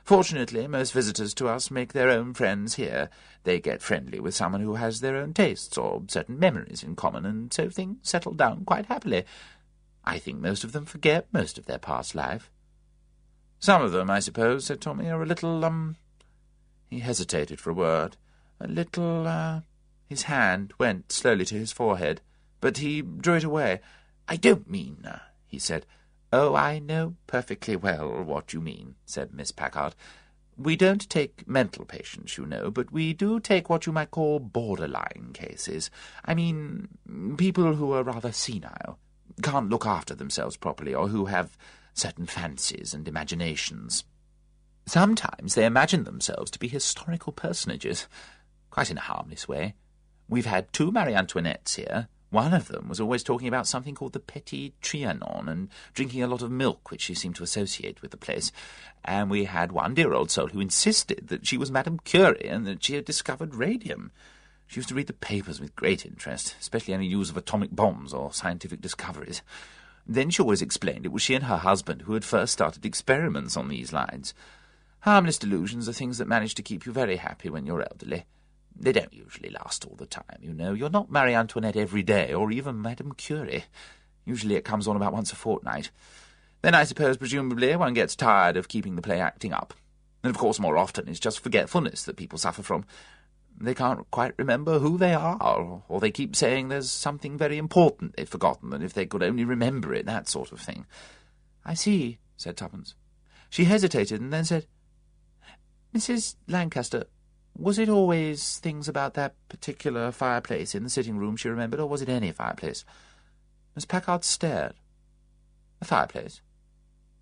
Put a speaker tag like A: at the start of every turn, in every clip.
A: Fortunately, most visitors to us make their own friends here. They get friendly with someone who has their own tastes or certain memories in common, and so things settle down quite happily. I think most of them forget most of their past life. Some of them, I suppose, said Tommy, are a little, He hesitated for a word. A little, His hand went slowly to his forehead, but he drew it away. I don't mean, he said. Oh, I know perfectly well what you mean, said Miss Packard. We don't take mental patients, you know, but we do take what you might call borderline cases. I mean, people who are rather senile, can't look after themselves properly, or who have certain fancies and imaginations. Sometimes they imagine themselves to be historical personages, quite in a harmless way. We've had 2 Marie Antoinettes here. One of them was always talking about something called the Petit Trianon and drinking a lot of milk, which she seemed to associate with the place. And we had one dear old soul who insisted that she was Madame Curie and that she had discovered radium. She used to read the papers with great interest, especially any news of atomic bombs or scientific discoveries. Then she always explained it was she and her husband who had first started experiments on these lines. Harmless delusions are things that manage to keep you very happy when you're elderly. They don't usually last all the time, you know. You're not Marie Antoinette every day, or even Madame Curie. Usually it comes on about once a fortnight. Then I suppose, presumably, one gets tired of keeping the play acting up. And of course, more often, it's just forgetfulness that people suffer from. They can't quite remember who they are, or they keep saying there's something very important they've forgotten, and if they could only remember it, that sort of thing. I see, said Tuppence. She hesitated, and then said, Mrs. Lancaster, was it always things about that particular fireplace in the sitting-room she remembered, or was it any fireplace? Miss Packard stared. A fireplace?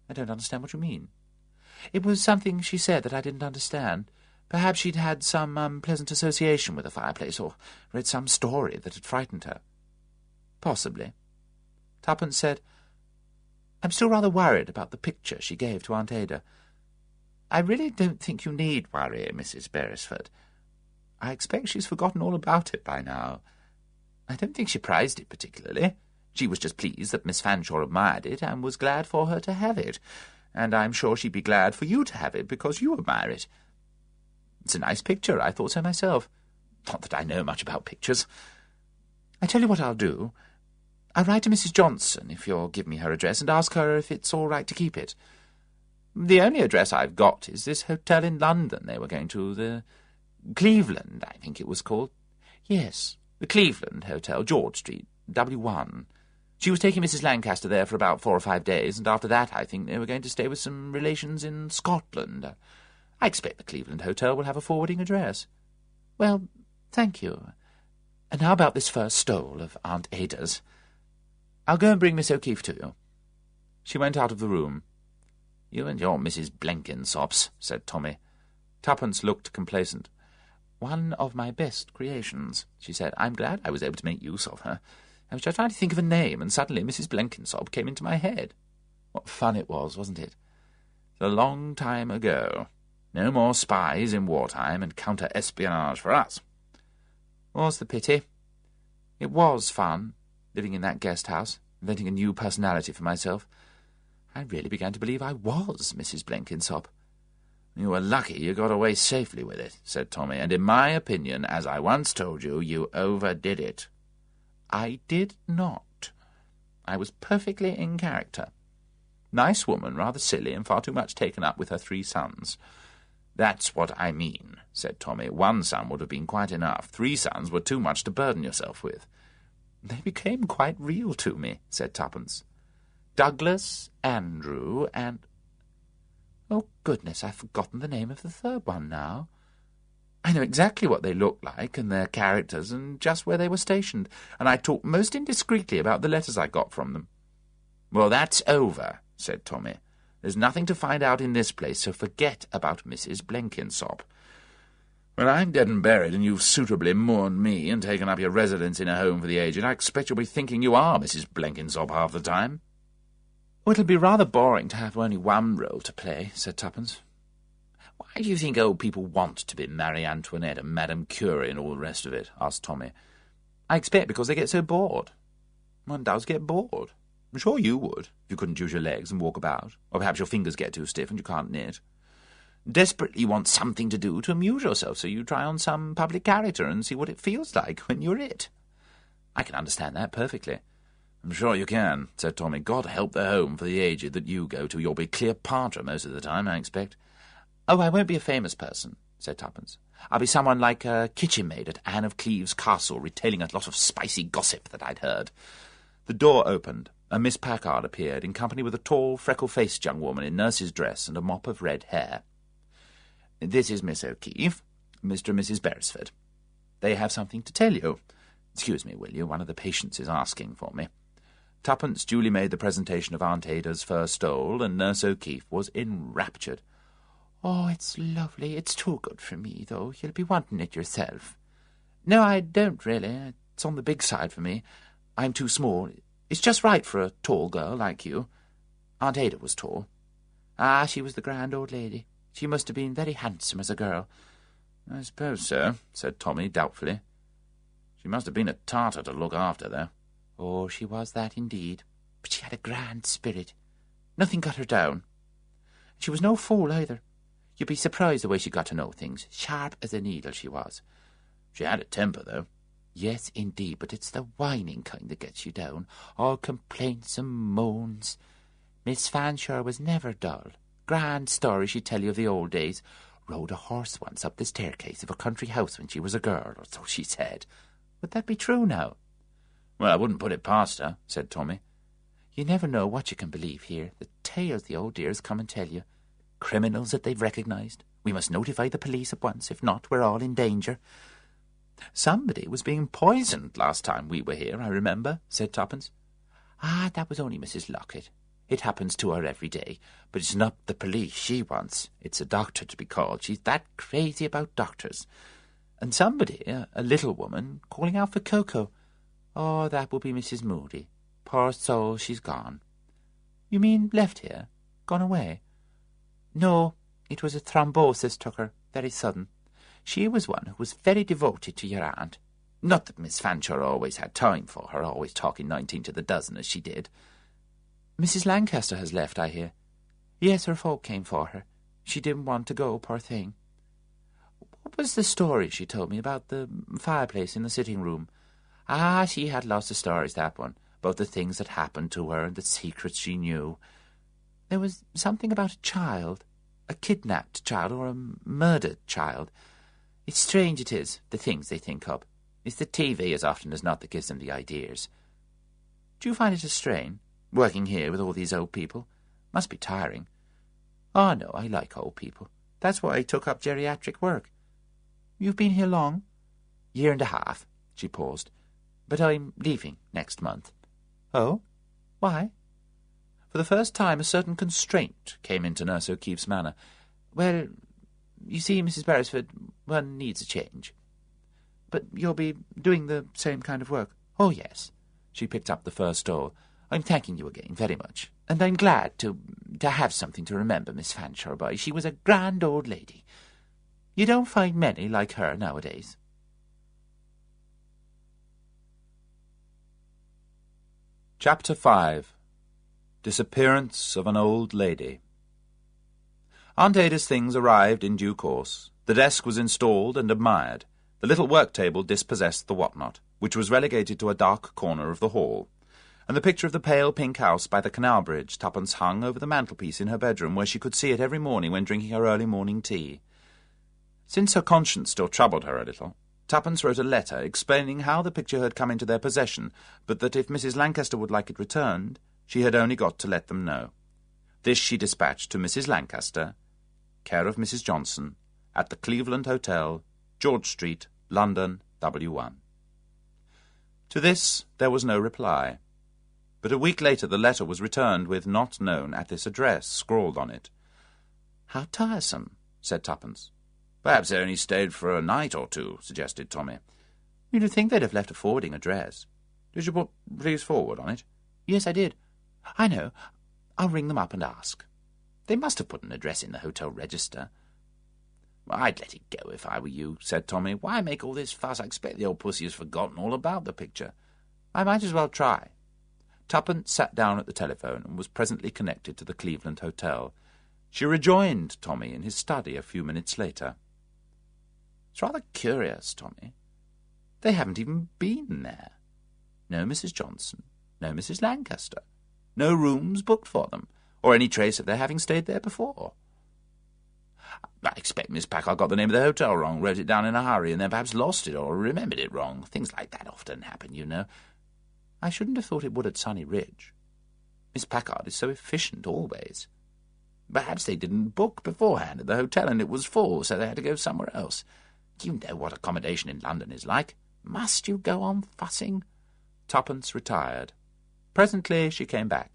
A: I don't understand what you mean. It was something she said that I didn't understand. Perhaps she'd had some unpleasant association with a fireplace, or read some story that had frightened her. Possibly. Tuppence said, I'm still rather worried about the picture she gave to Aunt Ada. I really don't think you need worry, Mrs. Beresford. I expect she's forgotten all about it by now. I don't think she prized it particularly. She was just pleased that Miss Fanshawe admired it, and was glad for her to have it. And I'm sure she'd be glad for you to have it, because you admire it. It's a nice picture, I thought so myself. Not that I know much about pictures. I tell you what I'll do. I'll write to Mrs. Johnson, if you'll give me her address, and ask her if it's all right to keep it. The only address I've got is this hotel in London they were going to, the Cleveland, I think it was called. Yes, the Cleveland Hotel, George Street, W1. She was taking Mrs. Lancaster there for about 4 or 5 days, and after that I think they were going to stay with some relations in Scotland. I expect the Cleveland Hotel will have a forwarding address. Well, thank you. And how about this first stole of Aunt Ada's? I'll go and bring Miss O'Keefe to you. She went out of the room. You and your Mrs. Blenkinsopps, said Tommy. Tuppence looked complacent. One of my best creations, she said. I'm glad I was able to make use of her. I was just trying to think of a name, and suddenly Mrs. Blenkinsop came into my head. What fun it was, wasn't it? It's a long time ago. No more spies in wartime and counter-espionage for us. Was the pity. It was fun, living in that guest-house, inventing a new personality for myself. I really began to believe I was Mrs. Blenkinsop. You were lucky you got away safely with it, said Tommy, and in my opinion, as I once told you, you overdid it. I did not. I was perfectly in character. Nice woman, rather silly, and far too much taken up with her 3 sons. That's what I mean, said Tommy. 1 son would have been quite enough. 3 sons were too much to burden yourself with. They became quite real to me, said Tuppence. Douglas, Andrew, and... Oh, goodness, I've forgotten the name of the 3rd one now. I know exactly what they looked like, and their characters, and just where they were stationed, and I talked most indiscreetly about the letters I got from them. Well, that's over, said Tommy. There's nothing to find out in this place, so forget about Mrs. Blenkinsop. When I'm dead and buried, and you've suitably mourned me and taken up your residence in a home for the aged, I expect you'll be thinking you are Mrs. Blenkinsop half the time. Oh, it'll be rather boring to have only one role to play, said Tuppence. Why do you think old people want to be Marie Antoinette and Madame Curie and all the rest of it? Asked Tommy. I expect because they get so bored. One does get bored. I'm sure you would, if you couldn't use your legs and walk about. Or perhaps your fingers get too stiff and you can't knit. Desperately want something to do to amuse yourself, so you try on some public character and see what it feels like when you're it. I can understand that perfectly. I'm sure you can, said Tommy. God help the home for the aged that you go to. You'll be Cleopatra most of the time, I expect. Oh, I won't be a famous person, said Tuppence. I'll be someone like a kitchen maid at Anne of Cleves Castle, retailing a lot of spicy gossip that I'd heard. The door opened, and Miss Packard appeared, in company with a tall, freckle-faced young woman in nurse's dress and a mop of red hair. This is Miss O'Keefe, Mr. and Mrs. Beresford. They have something to tell you. Excuse me, will you? One of the patients is asking for me. Tuppence duly made the presentation of Aunt Ada's fur stole, and Nurse O'Keefe was enraptured. Oh, it's lovely. It's too good for me, though. You'll be wanting it yourself. No, I don't, really. It's on the big side for me. I'm too small. It's just right for a tall girl like you. Aunt Ada was tall. Ah, she was the grand old lady. She must have been very handsome as a girl. I suppose so, said Tommy doubtfully. She must have been a Tartar to look after, though. Oh, she was that indeed. But she had a grand spirit. Nothing got her down. She was no fool either. You'd be surprised the way she got to know things. Sharp as a needle she was. She had a temper, though. Yes, indeed, but it's the whining kind that gets you down. All complaints and moans. Miss Fanshawe was never dull. Grand story she'd tell you of the old days. Rode a horse once up the staircase of a country house when she was a girl, or so she said. Would that be true now? Well, I wouldn't put it past her, said Tommy. You never know what you can believe here. The tales the old dears come and tell you. Criminals that they've recognised. We must notify the police at once. If not, we're all in danger. Somebody was being poisoned last time we were here, I remember, said Tuppence. Ah, that was only Mrs. Lockett. It happens to her every day. But it's not the police she wants. It's a doctor to be called. She's that crazy about doctors. And somebody, a little woman, calling out for Coco. Oh, that will be Mrs. Moody. Poor soul, she's gone. You mean left here? Gone away? No, it was a thrombosis took her, very sudden. She was one who was very devoted to your aunt. Not that Miss Fanshawe always had time for her, always talking 19 to the dozen as she did. Mrs. Lancaster has left, I hear. Yes, her folk came for her. She didn't want to go, poor thing. What was the story she told me about the fireplace in the sitting-room? Ah, she had lots of stories, that one, about the things that happened to her and the secrets she knew. There was something about a child, a kidnapped child or a murdered child. It's strange it is, the things they think up. It's the TV as often as not that gives them the ideas. Do you find it a strain, working here with all these old people? Must be tiring. Oh, no, I like old people. That's why I took up geriatric work. You've been here long? 1.5 years, she paused. But I'm leaving next month. Oh? Why? For the first time a certain constraint came into Nurse O'Keefe's manner. Well, you see, Mrs. Beresford, one needs a change. But you'll be doing the same kind of work? Oh, yes. She picked up the fur stole. I'm thanking you again very much. And I'm glad to have something to remember Miss Fanshawe by. She was a grand old lady. You don't find many like her nowadays.
B: Chapter 5. Disappearance of an Old Lady. Aunt Ada's things arrived in due course. The desk was installed and admired. The little work-table dispossessed the whatnot, which was relegated to a dark corner of the hall, and the picture of the pale pink house by the canal bridge Tuppence hung over the mantelpiece in her bedroom, where she could see it every morning when drinking her early morning tea. Since her conscience still troubled her a little, Tuppence wrote a letter explaining how the picture had come into their possession, but that if Mrs. Lancaster would like it returned, she had only got to let them know. This she dispatched to Mrs. Lancaster, care of Mrs. Johnson, at the Cleveland Hotel, George Street, London, W1. To this there was no reply, but a week later the letter was returned with "Not known at this address" scrawled on it. "How tiresome," said Tuppence. "Perhaps they only stayed for a night or two," suggested Tommy. "You'd think they'd have left a forwarding address." "Did you put 'Please forward' on it?" "Yes, I did. I know. I'll ring them up and ask. They must have put an address in the hotel register." "I'd let it go if I were you," said Tommy. "Why make all this fuss? I expect the old pussy has forgotten all about the picture." "I might as well try." Tuppence sat down at the telephone and was presently connected to the Cleveland Hotel. She rejoined Tommy in his study a few minutes later. "It's rather curious, Tommy. They haven't even been there. No Mrs. Johnson, no Mrs. Lancaster, no rooms booked for them, or any trace of their having stayed there before. I expect Miss Packard got the name of the hotel wrong, wrote it down in a hurry, and then perhaps lost it or remembered it wrong. Things like that often happen, you know. I shouldn't have thought it would at Sunny Ridge. Miss Packard is so efficient always. Perhaps they didn't book beforehand at the hotel and it was full, so they had to go somewhere else. You know what accommodation in London is like. Must you go on fussing?" Tuppence retired. Presently she came back.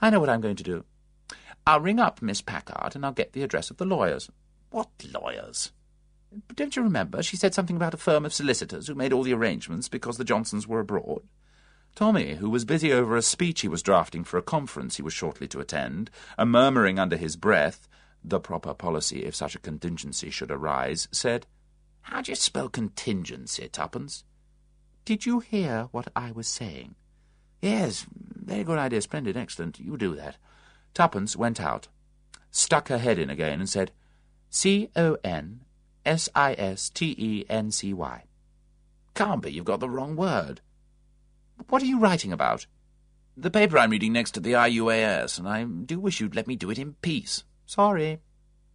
B: "I know what I'm going to do. I'll ring up Miss Packard and I'll get the address of the lawyers." "What lawyers?" "Don't you remember? She said something about a firm of solicitors who made all the arrangements because the Johnsons were abroad." Tommy, who was busy over a speech he was drafting for a conference he was shortly to attend, and murmuring under his breath, the proper policy if such a contingency should arise, said, "How do you spell contingency, Tuppence?" "Did you hear what I was saying?" "Yes, very good idea, splendid, excellent. You do that." Tuppence went out, stuck her head in again, and said, "Consistency. Can't be, you've got the wrong word." "What are you writing about?" "The paper I'm reading next to the IUAS, and I do wish you'd let me do it in peace." "Sorry."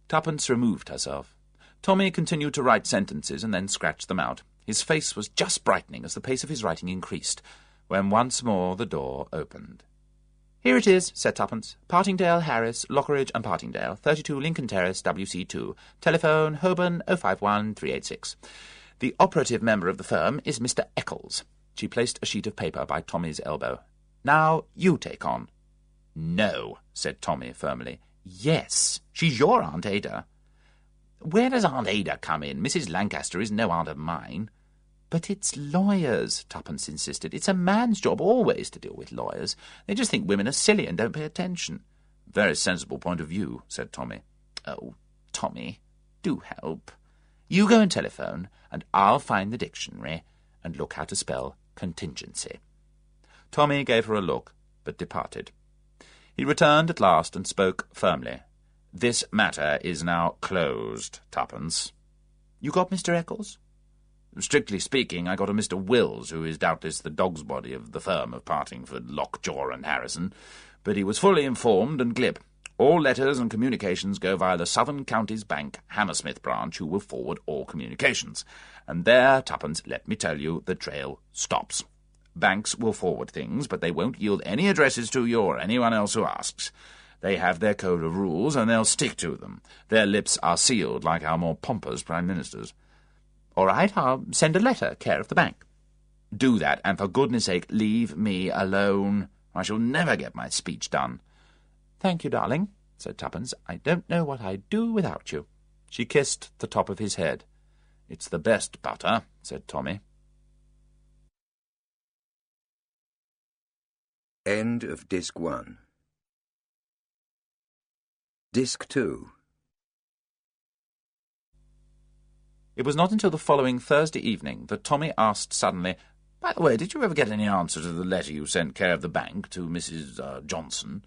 B: Tuppence removed herself. Tommy continued to write sentences and then scratched them out. His face was just brightening as the pace of his writing increased, when once more the door opened. "Here it is," said Tuppence. "Partingdale, Harris, Lockeridge and Partingdale, 32 Lincoln Terrace, WC2. Telephone, Holborn, 051-386. The operative member of the firm is Mr. Eccles." She placed a sheet of paper by Tommy's elbow. "Now you take on." "No," said Tommy firmly. "Yes, she's your Aunt Ada." "Where does Aunt Ada come in? Mrs. Lancaster is no aunt of mine." "But it's lawyers," Tuppence insisted. "It's a man's job always to deal with lawyers. They just think women are silly and don't pay attention." "Very sensible point of view," said Tommy. "Oh, Tommy, do help. You go and telephone, and I'll find the dictionary and look how to spell contingency." Tommy gave her a look, but departed. He returned at last and spoke firmly. "This matter is now closed, Tuppence." "You got Mr. Eccles?" "Strictly speaking, I got a Mr. Wills, who is doubtless the dog's body of the firm of Partingford, Lockjaw and Harrison, but he was fully informed and glib. All letters and communications go via the Southern Counties Bank, Hammersmith branch, who will forward all communications. And there, Tuppence, let me tell you, the trail stops. Banks will forward things, but they won't yield any addresses to you or anyone else who asks. They have their code of rules, and they'll stick to them. Their lips are sealed like our more pompous prime ministers." "All right, I'll send a letter, care of the bank." "Do that, and for goodness' sake, leave me alone. I shall never get my speech done." "Thank you, darling," said Tuppence. "I don't know what I'd do without you." She kissed the top of his head. "It's the best butter," said Tommy.
C: End of Disc 1. Disc 2.
B: It was not until the following Thursday evening that Tommy asked suddenly, "By the way, did you ever get any answer to the letter you sent care of the bank to Mrs. Johnson?"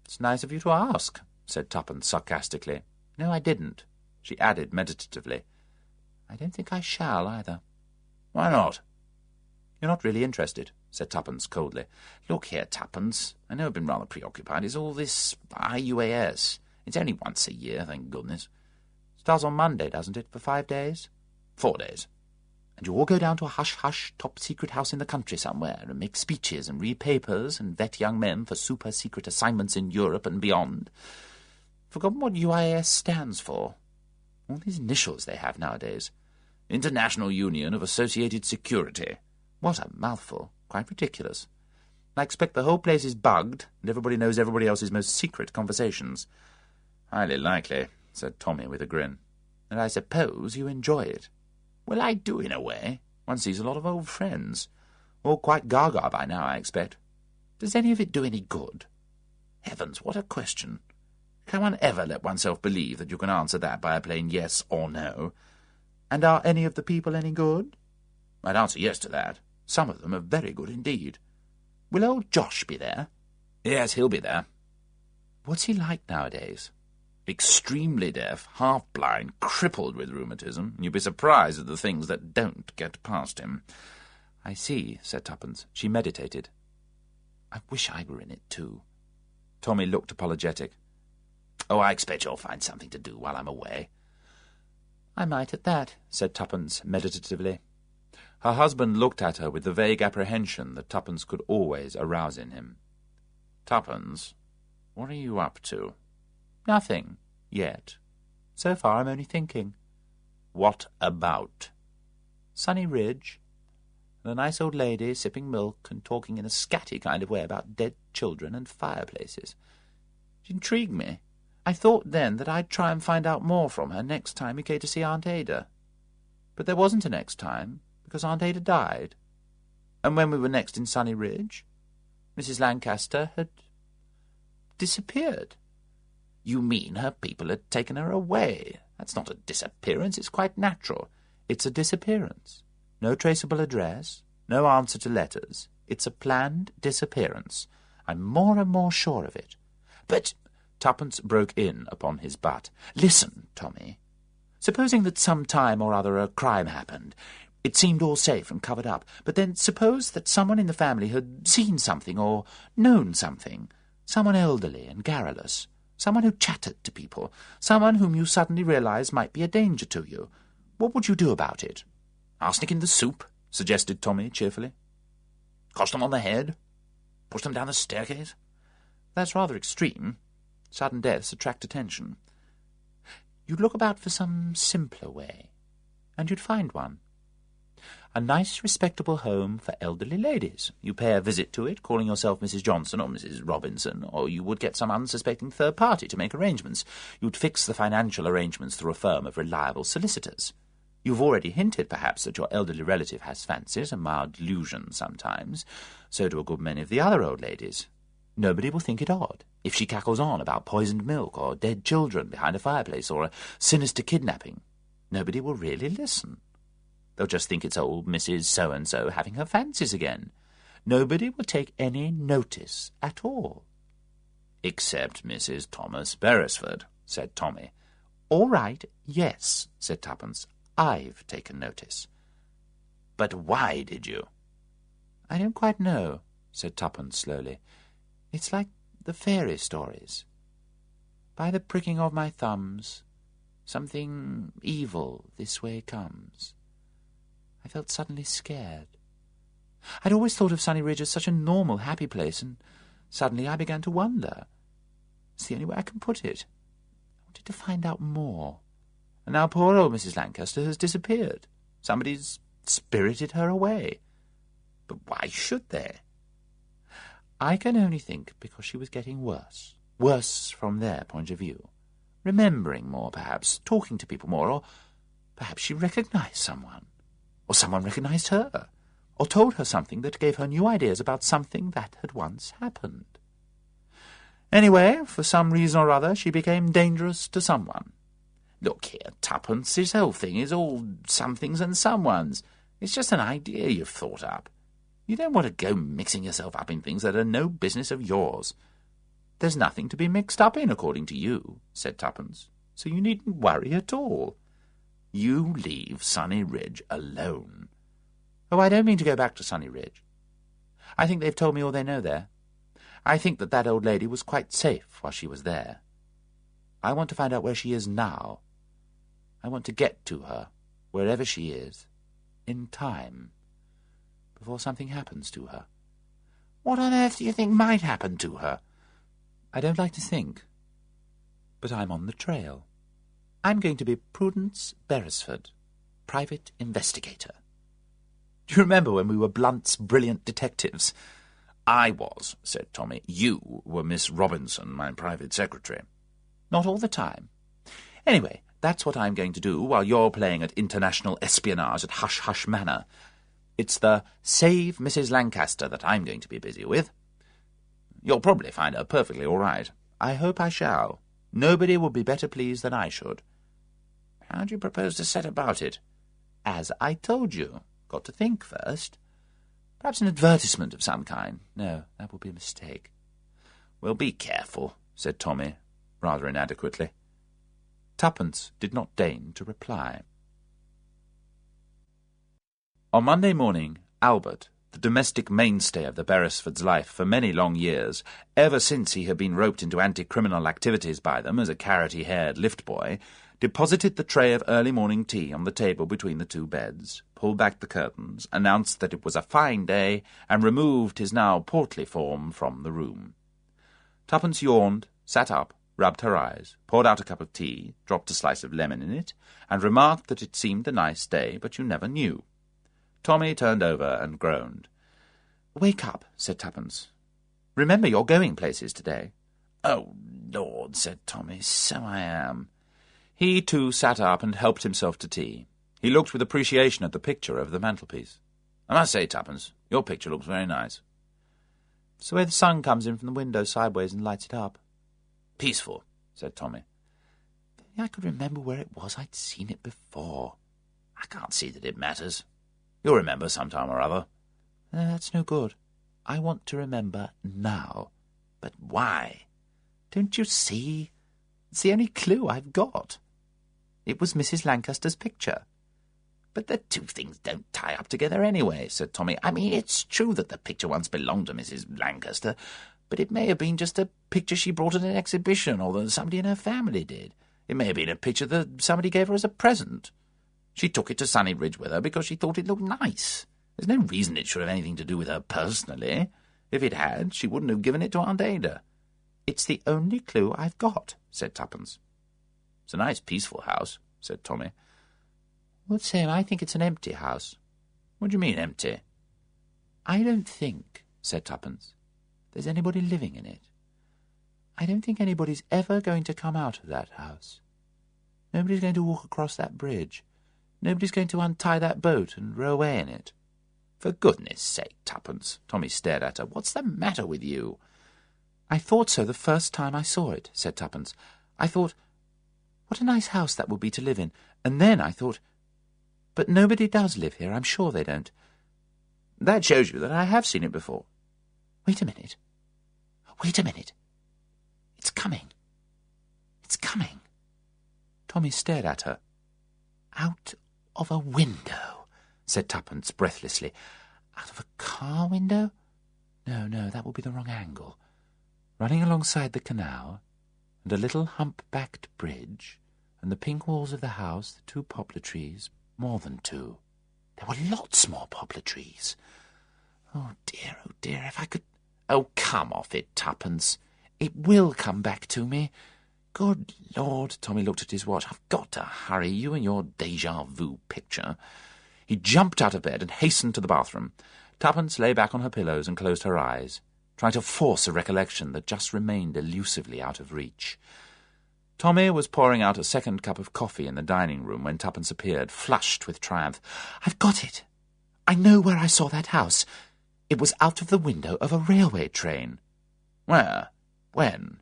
B: "It's nice of you to ask," said Tuppence sarcastically. "No, I didn't." She added meditatively, "I don't think I shall either." "Why not?" "You're not really interested," said Tuppence coldly. "Look here, Tuppence, I know I've been rather preoccupied. It's all this IUAS. It's only once a year, thank goodness. Starts on Monday, doesn't it, for 5 days? 4 days. And you all go down to a hush-hush, top-secret house in the country somewhere and make speeches and read papers and vet young men for super-secret assignments in Europe and beyond. Forgotten what UIS stands for? All these initials they have nowadays. International Union of Associated Security. What a mouthful. Quite ridiculous. I expect the whole place is bugged, and everybody knows everybody else's most secret conversations." "Highly likely," said Tommy with a grin. "And I suppose you enjoy it." "Well, I do in a way. One sees a lot of old friends. All quite gaga by now, I expect. Does any of it do any good? Heavens, what a question. Can one ever let oneself believe that you can answer that by a plain yes or no? And are any of the people any good?" "I'd answer yes to that. Some of them are very good indeed." "Will old Josh be there?" "Yes, he'll be there."
A: What's he like nowadays? Extremely deaf, half-blind, crippled with rheumatism. You'd be surprised at the things that don't get past him.
B: I see, said Tuppence. She meditated.
A: I wish I were in it too.
B: Tommy looked apologetic.
A: Oh, I expect you'll find something to do while I'm away.
B: I might at that, said Tuppence meditatively. Her husband looked at her with the vague apprehension that Tuppence could always arouse in him.
A: Tuppence, what are you up to?
B: Nothing, yet. So far I'm only thinking.
A: What about?
B: Sunny Ridge. And a nice old lady sipping milk and talking in a scatty kind of way about dead children and fireplaces. It intrigued me. I thought then that I'd try and find out more from her next time we came to see Aunt Ada. But there wasn't a next time, because Aunt Ada died. And when we were next in Sunny Ridge, Mrs. Lancaster had disappeared.
A: You mean her people had taken her away? That's not a disappearance, it's quite natural.
B: It's a disappearance. No traceable address, no answer to letters. It's a planned disappearance. I'm more and more sure of it.
A: But
B: Tuppence broke in upon his butt.
A: Listen, Tommy. Supposing that some time or other a crime happened. It seemed all safe and covered up. But then suppose that someone in the family had seen something or known something. Someone elderly and garrulous. Someone who chattered to people. Someone whom you suddenly realize might be a danger to you. What would you do about it? Arsenic in the soup? Suggested Tommy cheerfully. Cosh them on the head? Push them down the staircase?
B: That's rather extreme. Sudden deaths attract attention.
A: You'd look about for some simpler way,
B: and you'd find one. A nice, respectable home for elderly ladies. You pay a visit to it, calling yourself Mrs. Johnson or Mrs. Robinson, or you would get some unsuspecting third party to make arrangements. You'd fix the financial arrangements through a firm of reliable solicitors. You've already hinted, perhaps, that your elderly relative has fancies, a mild delusion sometimes. So do a good many of the other old ladies. Nobody will think it odd if she cackles on about poisoned milk or dead children behind a fireplace or a sinister kidnapping. Nobody will really listen. They'll just think it's old Mrs. So-and-so having her fancies again. Nobody will take any notice at all.
A: Except Mrs. Thomas Beresford, said Tommy.
B: All right, yes, said Tuppence. I've taken notice.
A: But why did you?
B: I don't quite know, said Tuppence slowly. It's like the fairy stories. By the pricking of my thumbs, something evil this way comes. I felt suddenly scared. I'd always thought of Sunny Ridge as such a normal, happy place, and suddenly I began to wonder. It's the only way I can put it. I wanted to find out more. And now poor old Mrs. Lancaster has disappeared. Somebody's spirited her away.
A: But why should they?
B: I can only think because she was getting worse. Worse from their point of view. Remembering more, perhaps, talking to people more, or perhaps she recognized someone. Or someone recognized her, or told her something that gave her new ideas about something that had once happened. Anyway, for some reason or other, she became dangerous to someone.
A: Look here, Tuppence, this whole thing is all somethings and someones. It's just an idea you've thought up. You don't want to go mixing yourself up in things that are no business of yours.
B: There's nothing to be mixed up in, according to you, said Tuppence, so you needn't worry at all.
A: You leave Sunny Ridge alone.
B: Oh, I don't mean to go back to Sunny Ridge. I think they've told me all they know there. I think that old lady was quite safe while she was there. I want to find out where she is now. I want to get to her, wherever she is, in time, before something happens to her.
A: What on earth do you think might happen to her?
B: I don't like to think, but I'm on the trail. I'm going to be Prudence Beresford, private investigator. Do you remember when we were Blunt's brilliant detectives?
A: I was, said Tommy. You were Miss Robinson, my private secretary.
B: Not all the time. Anyway, that's what I'm going to do while you're playing at international espionage at Hush Hush Manor. It's the Save Mrs. Lancaster that I'm going to be busy with. You'll probably find her perfectly all right. I hope I shall. Nobody will be better pleased than I should.
A: How do you propose to set about it?
B: As I told you. Got to think first. Perhaps an advertisement of some kind. No, that would be a mistake.
A: Well, be careful.
B: said Tommy, rather inadequately. Tuppence did not deign to reply. On Monday morning, Albert, the domestic mainstay of the Beresfords' life for many long years, ever since he had been roped into anti-criminal activities by them as a carroty-haired lift-boy, deposited the tray of early morning tea on the table between the two beds, pulled back the curtains, announced that it was a fine day, and removed his now portly form from the room. Tuppence yawned, sat up, rubbed her eyes, poured out a cup of tea, dropped a slice of lemon in it, and remarked that it seemed a nice day, but you never knew. Tommy turned over and groaned. "Wake up," said Tuppence. "Remember you're going places today." "Oh, Lord," said Tommy, "so I am." He, too, sat up and helped himself to tea. He looked with appreciation at the picture over the mantelpiece. "I must say, Tuppence, your picture looks very nice." "It's the way the sun comes in from the window sideways and lights it up." "Peaceful," said Tommy. "If I could remember where it was, I'd seen it before." "I can't see that it matters. You'll remember sometime or other." "That's no good. I want to remember now." "But why?" "Don't you see? It's the only clue I've got. It was Mrs. Lancaster's picture." "But the two things don't tie up together anyway," said Tommy. "I mean, it's true that the picture once belonged to Mrs. Lancaster, but it may have been just a picture she brought at an exhibition, or that somebody in her family did. It may have been a picture that somebody gave her as a present. She took it to Sunnyridge with her because she thought it looked nice. There's no reason it should have anything to do with her personally. If it had, she wouldn't have given it to Aunt Ada." "It's the only clue I've got," said Tuppence. "It's a nice peaceful house," said Tommy. "Well, Sam, I think it's an empty house." "What do you mean, empty?" "I don't think," said Tuppence, "there's anybody living in it. I don't think anybody's ever going to come out of that house. Nobody's going to walk across that bridge. Nobody's going to untie that boat and row away in it." "For goodness sake, Tuppence," Tommy stared at her, "what's the matter with you?" "I thought so the first time I saw it," said Tuppence. "I thought, what a nice house that would be to live in. And then I thought, but nobody does live here, I'm sure they don't." "That shows you that I have seen it before." Wait a minute. It's coming. It's coming." Tommy stared at her. "Out of a window," said Tuppence breathlessly. "Out of a car window? No, that will be the wrong angle. Running alongside the canal, and a little hump-backed bridge, and the pink walls of the house, the two poplar trees, more than two. There were lots more poplar trees. Oh dear, if I could—" "Oh, come off it, Tuppence. It will come back to me. Good Lord," Tommy looked at his watch. "I've got to hurry, you and your déjà vu picture." He jumped out of bed and hastened to the bathroom. Tuppence lay back on her pillows and closed her eyes, trying to force a recollection that just remained elusively out of reach. Tommy was pouring out a second cup of coffee in the dining-room when Tuppence appeared, flushed with triumph. "I've got it! I know where I saw that house. It was out of the window of a railway train." "Where? When?"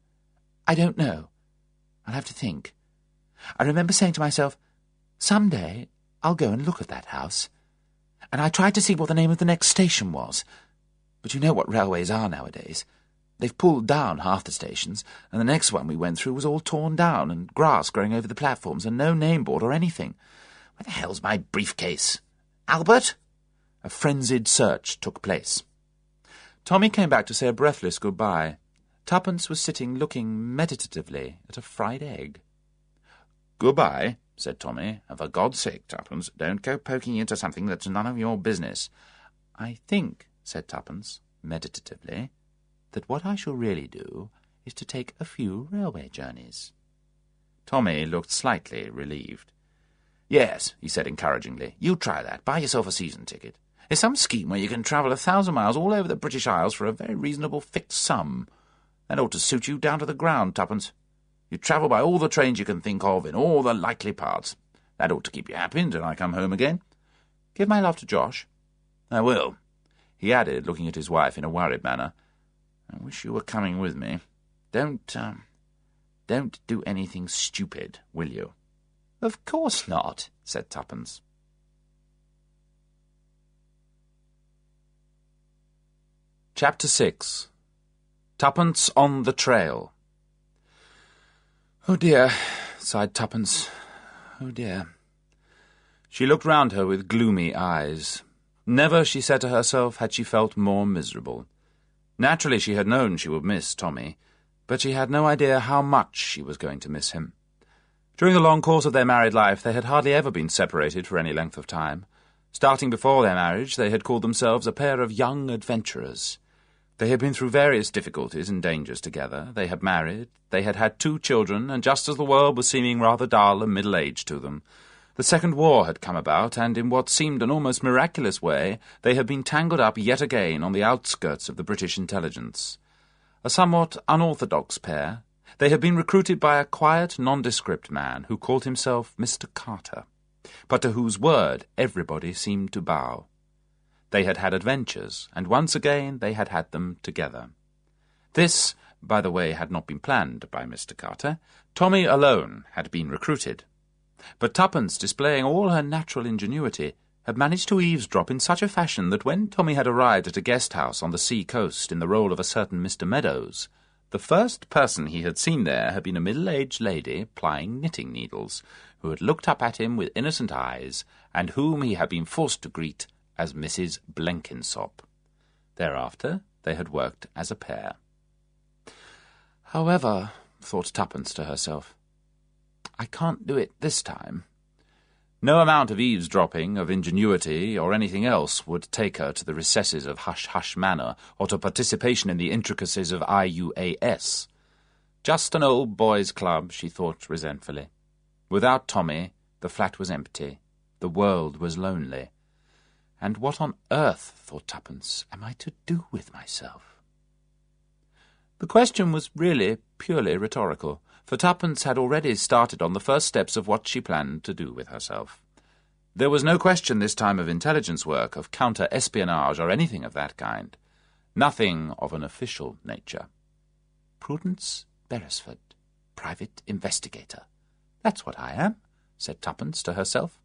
B: "I don't know. I'll have to think. I remember saying to myself, some day I'll go and look at that house. And I tried to see what the name of the next station was. But you know what railways are nowadays. They've pulled down half the stations, and the next one we went through was all torn down, and grass growing over the platforms, and no name board or anything. Where the hell's my briefcase? Albert?" A frenzied search took place. Tommy came back to say a breathless goodbye. Tuppence was sitting looking meditatively at a fried egg. "Goodbye," said Tommy, "and for God's sake, Tuppence, don't go poking into something that's none of your business." "I think," said Tuppence, meditatively, "that what I shall really do is to take a few railway journeys." Tommy looked slightly relieved. "Yes," he said encouragingly, "you try that. Buy yourself a season ticket. There's some scheme where you can travel 1,000 miles all over the British Isles for a very reasonable fixed sum. That ought to suit you down to the ground, Tuppence. You travel by all the trains you can think of in all the likely parts. That ought to keep you happy until I come home again. Give my love to Josh." "I will," he added, looking at his wife in a worried manner. "I wish you were coming with me. Don't do anything stupid, will you?" "Of course not," said Tuppence. Chapter 6. Tuppence on the Trail. "Oh dear," sighed Tuppence. "Oh dear." She looked round her with gloomy eyes. Never, she said to herself, had she felt more miserable. Naturally she had known she would miss Tommy, but she had no idea how much she was going to miss him. During the long course of their married life they had hardly ever been separated for any length of time. Starting before their marriage, they had called themselves a pair of young adventurers. They had been through various difficulties and dangers together. They had married, they had had 2 children, and just as the world was seeming rather dull and middle-aged to them, the Second War had come about, and in what seemed an almost miraculous way, they had been tangled up yet again on the outskirts of the British intelligence. A somewhat unorthodox pair, they had been recruited by a quiet, nondescript man who called himself Mr. Carter, but to whose word everybody seemed to bow. They had had adventures, and once again they had had them together. This, by the way, had not been planned by Mr. Carter. Tommy alone had been recruited. But Tuppence, displaying all her natural ingenuity, had managed to eavesdrop in such a fashion that when Tommy had arrived at a guest-house on the sea-coast in the role of a certain Mr. Meadows, the first person he had seen there had been a middle-aged lady plying knitting needles, who had looked up at him with innocent eyes, and whom he had been forced to greet as Mrs. Blenkinsop. Thereafter they had worked as a pair. "However," thought Tuppence to herself, "I can't do it this time." No amount of eavesdropping, of ingenuity, or anything else would take her to the recesses of Hush Hush Manor, or to participation in the intricacies of IUAS. Just an old boys' club, she thought resentfully. Without Tommy, the flat was empty. The world was lonely. And what on earth, thought Tuppence, am I to do with myself? The question was really purely rhetorical, for Tuppence had already started on the first steps of what she planned to do with herself. There was no question this time of intelligence work, of counter-espionage, or anything of that kind. Nothing of an official nature. Prudence Beresford, private investigator. That's what I am, said Tuppence to herself.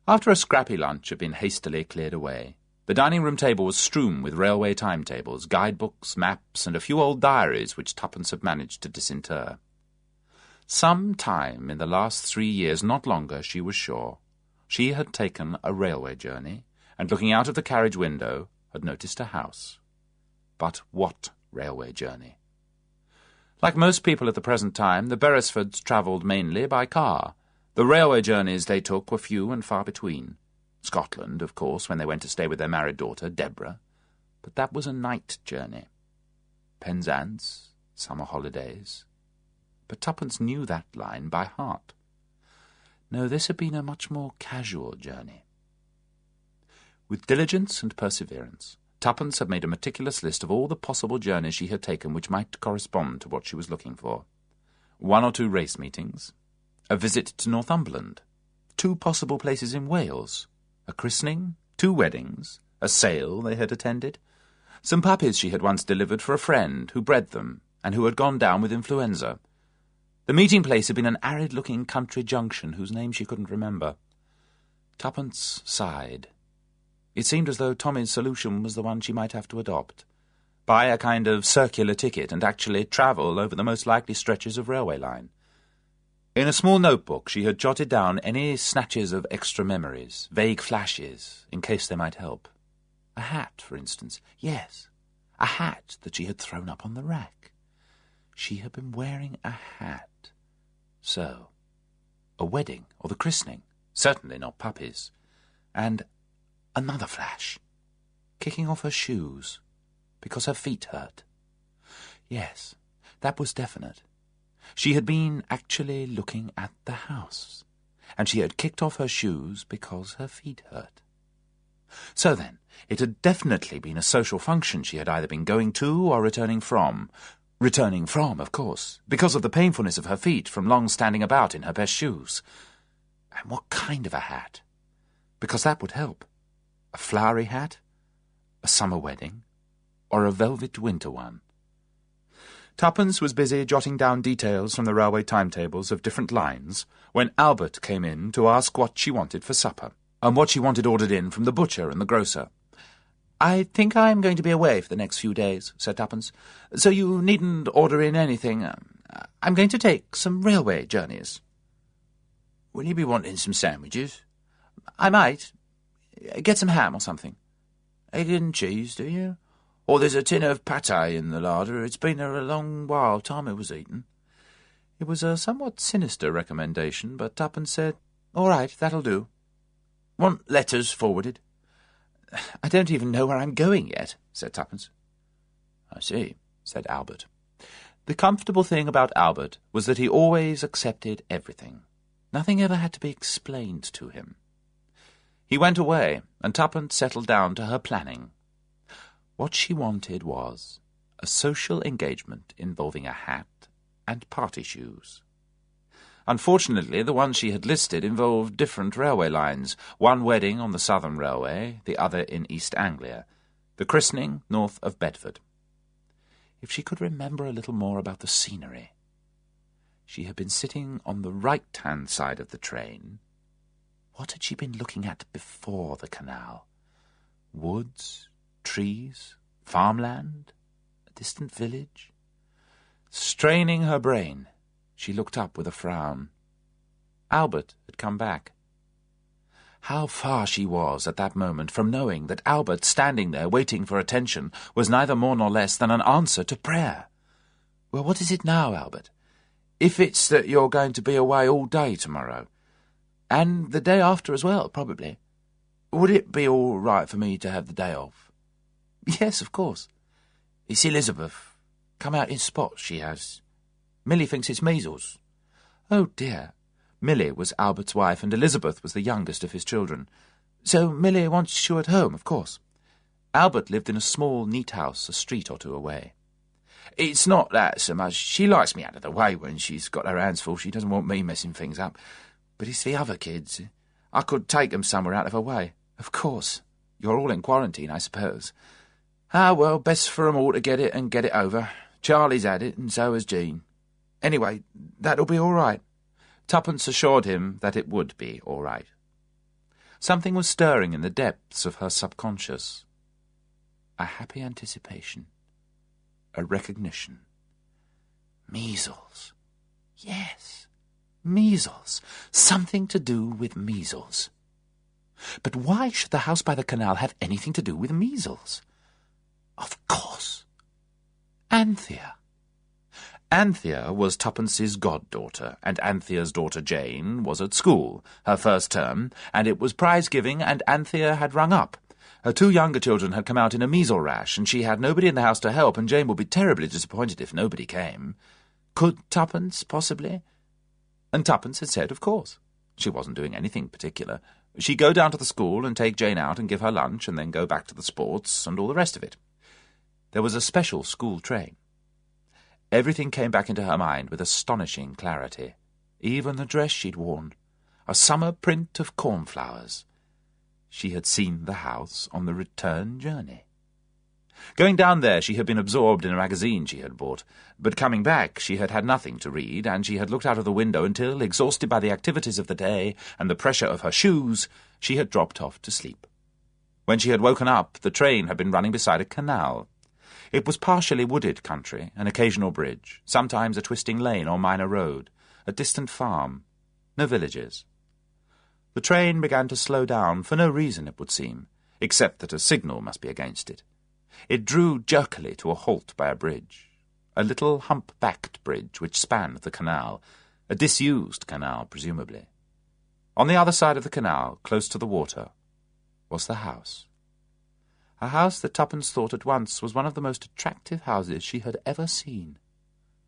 B: After a scrappy lunch had been hastily cleared away, the dining-room table was strewn with railway timetables, guidebooks, maps, and a few old diaries which Tuppence had managed to disinter. Some time in the last 3 years, not longer, she was sure, she had taken a railway journey, and looking out of the carriage window, had noticed a house. But what railway journey? Like most people at the present time, the Beresfords travelled mainly by car. The railway journeys they took were few and far between. Scotland, of course, when they went to stay with their married daughter, Deborah. But that was a night journey. Penzance, summer holidays. But Tuppence knew that line by heart. No, this had been a much more casual journey. With diligence and perseverance, Tuppence had made a meticulous list of all the possible journeys she had taken which might correspond to what she was looking for. 1 or 2 race meetings, a visit to Northumberland, 2 possible places in Wales, a christening, 2 weddings, a sale they had attended, some puppies she had once delivered for a friend who bred them and who had gone down with influenza. The meeting place had been an arid-looking country junction whose name she couldn't remember. Tuppence sighed. It seemed as though Tommy's solution was the one she might have to adopt. Buy a kind of circular ticket and actually travel over the most likely stretches of railway line. In a small notebook she had jotted down any snatches of extra memories, vague flashes, in case they might help. A hat, for instance. Yes, a hat that she had thrown up on the rack. She had been wearing a hat. So, a wedding or the christening. Certainly not puppies. And another flash. Kicking off her shoes because her feet hurt. Yes, that was definite. She had been actually looking at the house, and she had kicked off her shoes because her feet hurt. So then, it had definitely been a social function she had either been going to or returning from. Returning from, of course, because of the painfulness of her feet from long standing about in her best shoes. And what kind of a hat? Because that would help. A flowery hat? A summer wedding? Or a velvet winter one? Tuppence was busy jotting down details from the railway timetables of different lines when Albert came in to ask what she wanted for supper, and what she wanted ordered in from the butcher and the grocer. "I think I am going to be away for the next few days," said Tuppence, "so you needn't order in anything.
A: I'm going to take some railway journeys. Will you be wanting some sandwiches? I might. Get some ham or something. Egg and cheese, do you? Or there's a tin of pâté in the larder. It's been a long while time it was eaten. It was a somewhat sinister recommendation, but Tuppence said, "All right, that'll do. Want letters forwarded?" "I don't even know where I'm going yet," said Tuppence. "I see," said Albert. The comfortable thing about Albert was that he always accepted everything. Nothing ever had to be explained to him. He went away, and Tuppence settled down to her planning. What she wanted was a social engagement involving a hat and party shoes. Unfortunately, the ones she had listed involved different railway lines, one wedding on the Southern Railway, the other in East Anglia, the christening north of Bedford. If she could remember a little more about the scenery. She had been sitting on the right-hand side of the train. What had she been looking at before the canal? Woods, trees, farmland, a distant village? Straining her brain, she looked up with a frown. Albert had come back. How far she was at that moment from knowing that Albert, standing there waiting for attention, was neither more nor less than an answer to prayer. "Well, what is it now, Albert? If it's that you're going to be away all day tomorrow, and the day after as well, probably, would it be all right for me to have the day off?" "Yes, of course. It's Elizabeth. Come out in spots, she has. Milly thinks it's measles." "Oh, dear." Milly was Albert's wife, and Elizabeth was the youngest of his children. "So Milly wants you at home, of course." Albert lived in a small, neat house a street or two away. "It's not that so much. She likes me out of the way when she's got her hands full. She doesn't want me messing things up. But it's the other kids. I could take 'em somewhere out of her way." "Of course. You're all in quarantine, I suppose." "Ah, well, best for 'em all to get it and get it over. Charlie's had it, and so has Jean. Anyway, that'll be all right." Tuppence assured him that it would be all right. Something was stirring in the depths of her subconscious. A happy anticipation. A recognition. Measles. Yes, measles. Something to do with measles. But why should the house by the canal have anything to do with measles? Of course. Anthea. Anthea was Tuppence's goddaughter, and Anthea's daughter Jane was at school, her first term, and it was prize-giving, and Anthea had rung up. Her two younger children had come out in a measles rash, and she had nobody in the house to help, and Jane would be terribly disappointed if nobody came. Could Tuppence, possibly? And Tuppence had said, of course. She wasn't doing anything particular. She'd go down to the school and take Jane out and give her lunch, and then go back to the sports and all the rest of it. There was a special school train. Everything came back into her mind with astonishing clarity. Even the dress she'd worn. A summer print of cornflowers. She had seen the house on the return journey. Going down there, she had been absorbed in a magazine she had bought, but coming back she had had nothing to read, and she had looked out of the window until, exhausted by the activities of the day and the pressure of her shoes, she had dropped off to sleep. When she had woken up, the train had been running beside a canal. It was partially wooded country, an occasional bridge, sometimes a twisting lane or minor road, a distant farm, no villages. The train began to slow down, for no reason, it would seem, except that a signal must be against it. It drew jerkily to a halt by a bridge, a little hump-backed bridge which spanned the canal, a disused canal, presumably. On the other side of the canal, close to the water, was the house. A house that Tuppence thought at once was one of the most attractive houses she had ever seen.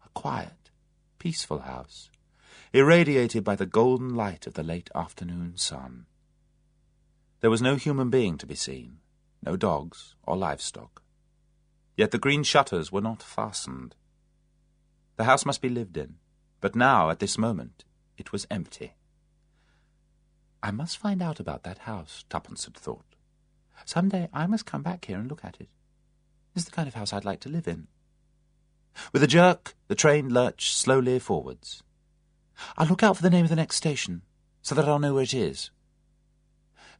A: A quiet, peaceful house, irradiated by the golden light of the late afternoon sun. There was no human being to be seen, no dogs or livestock. Yet the green shutters were not fastened. The house must be lived in, but now, at this moment, it was empty. I must find out about that house, Tuppence had thought. Some day I must come back here and look at it. It's the kind of house I'd like to live in. With a jerk, the train lurched slowly forwards. I'll look out for the name of the next station, so that I'll know where it is.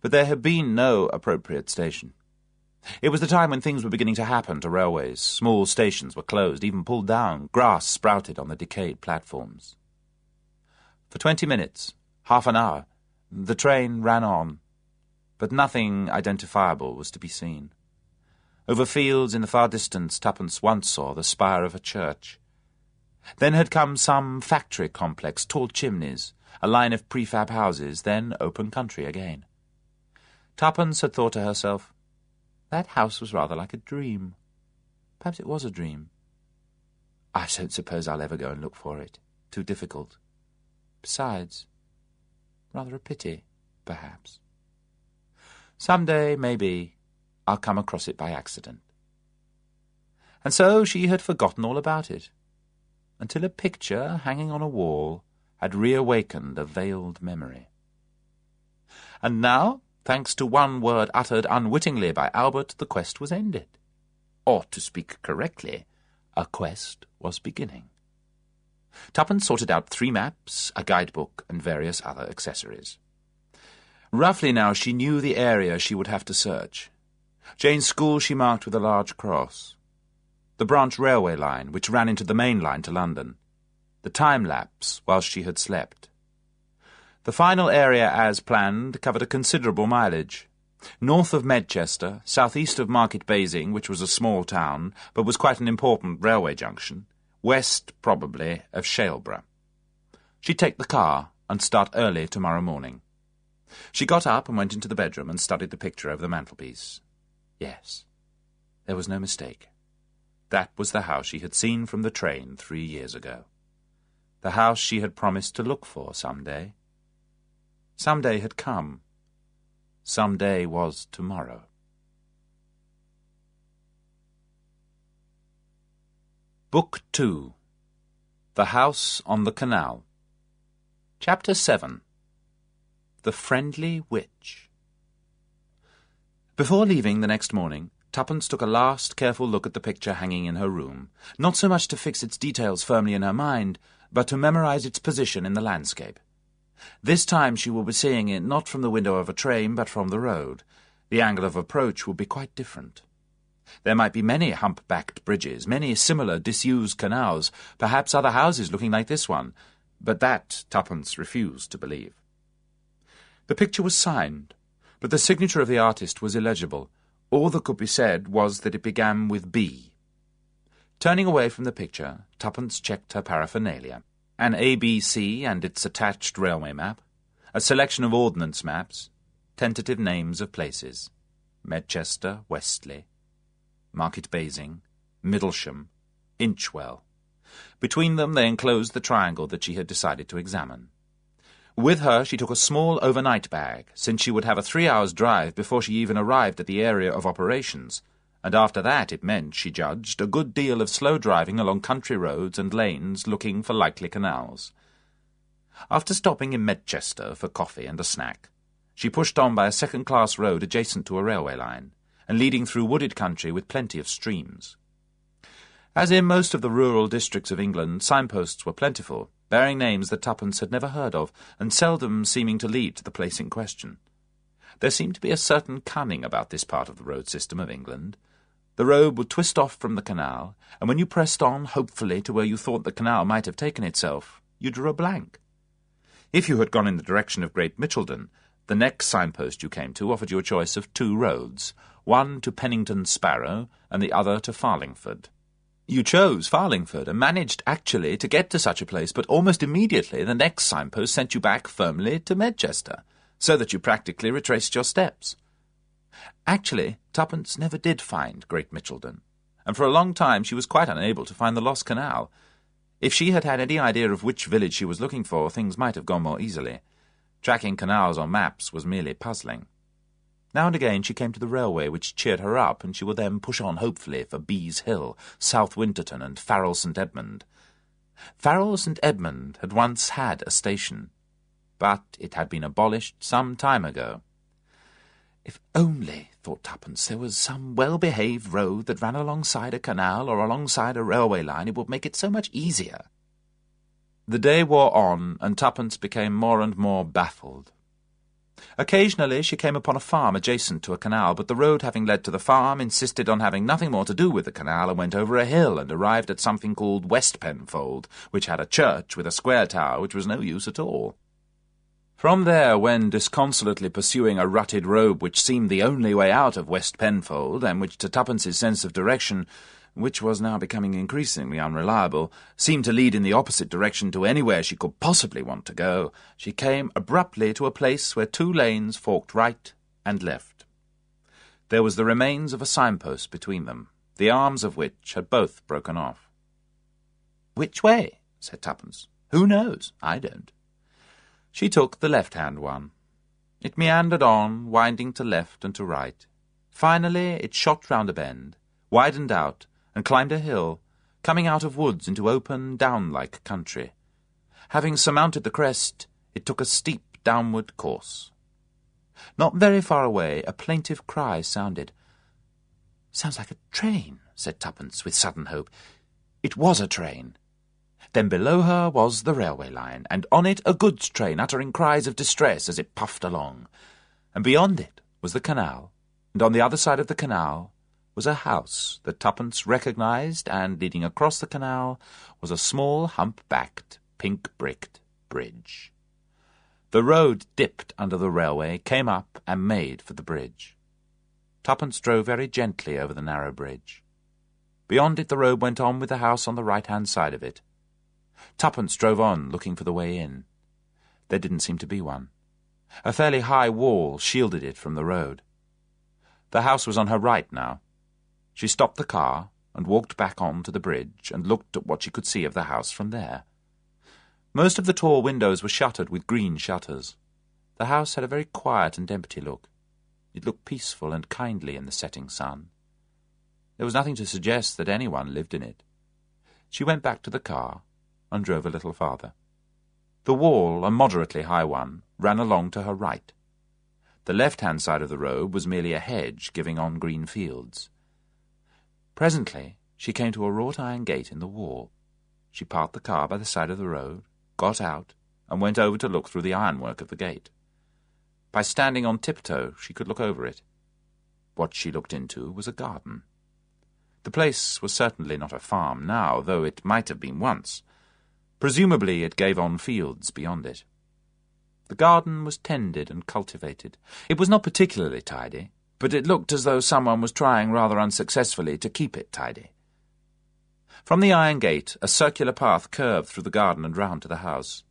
A: But there had been no appropriate station.
B: It was the time when things were beginning to happen to railways. Small stations were closed, even pulled down. Grass sprouted on the decayed platforms. For 20 minutes, half an hour, the train ran on, but nothing identifiable was to be seen. Over fields in the far distance, Tuppence once saw the spire of a church. Then had come some factory complex, tall chimneys, a line of prefab houses, then open country again. Tuppence had thought to herself, that house was rather like a dream. Perhaps it was a dream. I don't suppose I'll ever go and look for it. Too difficult. Besides, rather a pity, perhaps. Some day, maybe, I'll come across it by accident. And so she had forgotten all about it, until a picture hanging on a wall had reawakened a veiled memory. And now, thanks to one word uttered unwittingly by Albert, the quest was ended. Or, to speak correctly, a quest was beginning. Tuppence sorted out 3 maps, a guidebook, and various other accessories. Roughly now she knew the area she would have to search. Jane's school she marked with a large cross. The branch railway line, which ran into the main line to London. The time-lapse whilst she had slept. The final area, as planned, covered a considerable mileage. North of Medchester, southeast of Market Basing, which was a small town, but was quite an important railway junction, west, probably, of Shaleborough. She'd take the car and start early tomorrow morning. She got up and went into the bedroom and studied the picture over the mantelpiece. Yes, there was no mistake. That was the house she had seen from the train 3 years ago. The house she had promised to look for some day. Some day had come. Some day was tomorrow. Book 2. The House on the Canal. Chapter 7. The Friendly Witch. Before leaving the next morning, Tuppence took a last careful look at the picture hanging in her room, not so much to fix its details firmly in her mind, but to memorize its position in the landscape. This time she will be seeing it not from the window of a train, but from the road. The angle of approach will be quite different. There might be many hump-backed bridges, many similar disused canals, perhaps other houses looking like this one, but that Tuppence refused to believe. The picture was signed, but the signature of the artist was illegible. All that could be said was that it began with B. Turning away from the picture, Tuppence checked her paraphernalia. An ABC and its attached railway map, a selection of ordnance maps, tentative names of places, Medchester, Westley, Market Basing, Middlesham, Inchwell. Between them they enclosed the triangle that she had decided to examine. With her she took a small overnight bag, since she would have a 3 hours' drive before she even arrived at the area of operations, and after that it meant, she judged, a good deal of slow driving along country roads and lanes looking for likely canals. After stopping in Medchester for coffee and a snack, she pushed on by a second-class road adjacent to a railway line, and leading through wooded country with plenty of streams. As in most of the rural districts of England, signposts were plentiful, bearing names that Tuppence had never heard of, and seldom seeming to lead to the place in question. There seemed to be a certain cunning about this part of the road system of England. The road would twist off from the canal, and when you pressed on, hopefully, to where you thought the canal might have taken itself, you drew a blank. If you had gone in the direction of Great Michelden, the next signpost you came to offered you a choice of 2 roads, one to Pennington Sparrow and the other to Farlingford. You chose Farlingford and managed actually to get to such a place, but almost immediately the next signpost sent you back firmly to Medchester, so that you practically retraced your steps. Actually, Tuppence never did find Great Michelden, and for a long time she was quite unable to find the lost canal. If she had had any idea of which village she was looking for, things might have gone more easily. Tracking canals on maps was merely puzzling. Now and again she came to the railway, which cheered her up, and she would then push on hopefully for Bees Hill, South Winterton, and Farrell St. Edmund. Farrell St. Edmund had once had a station, but it had been abolished some time ago. If only, thought Tuppence, there was some well-behaved road that ran alongside a canal or alongside a railway line, it would make it so much easier. The day wore on, and Tuppence became more and more baffled. Occasionally she came upon a farm adjacent to a canal, but the road having led to the farm insisted on having nothing more to do with the canal and went over a hill and arrived at something called West Penfold, which had a church with a square tower which was no use at all. From there, when disconsolately pursuing a rutted road which seemed the only way out of West Penfold, and which to Tuppence's sense of direction, which was now becoming increasingly unreliable, seemed to lead in the opposite direction to anywhere she could possibly want to go, she came abruptly to a place where two lanes forked right and left. There was the remains of a signpost between them, the arms of which had both broken off.
A: "Which way?" said Tuppence. "Who knows? I don't."
B: She took the left-hand one. It meandered on, winding to left and to right. Finally it shot round a bend, widened out, and climbed a hill, coming out of woods into open, down-like country. Having surmounted the crest, it took a steep downward course. Not very far away, a plaintive cry sounded.
A: "Sounds like a train," said Tuppence, with sudden hope. It was a train. Then below her was the railway line, and on it a goods train uttering cries of distress as it puffed along. And beyond it was the canal, and on the other side of the canal was a house that Tuppence recognised, and leading across the canal was a small, hump-backed, pink-bricked bridge. The road dipped under the railway, came up, and made for the bridge. Tuppence drove very gently over the narrow bridge. Beyond it the road went on with the house on the right-hand side of it. Tuppence drove on, looking for the way in. There didn't seem to be one. A fairly high wall shielded it from the road. The house was on her right now. She stopped the car and walked back on to the bridge and looked at what she could see of the house from there. Most of the tall windows were shuttered with green shutters. The house had a very quiet and empty look. It looked peaceful and kindly in the setting sun. There was nothing to suggest that anyone lived in it. She went back to the car and drove a little farther. The wall, a moderately high one, ran along to her right. The left-hand side of the road was merely a hedge giving on green fields. Presently she came to a wrought-iron gate in the wall. She parked the car by the side of the road, got out, and went over to look through the ironwork of the gate. By standing on tiptoe she could look over it. What she looked into was a garden. The place was certainly not a farm now, though it might have been once. Presumably it gave on fields beyond it. The garden was tended and cultivated. It was not particularly tidy, but it looked as though someone was trying rather unsuccessfully to keep it tidy. From the iron gate a circular path curved through the garden and round to the house.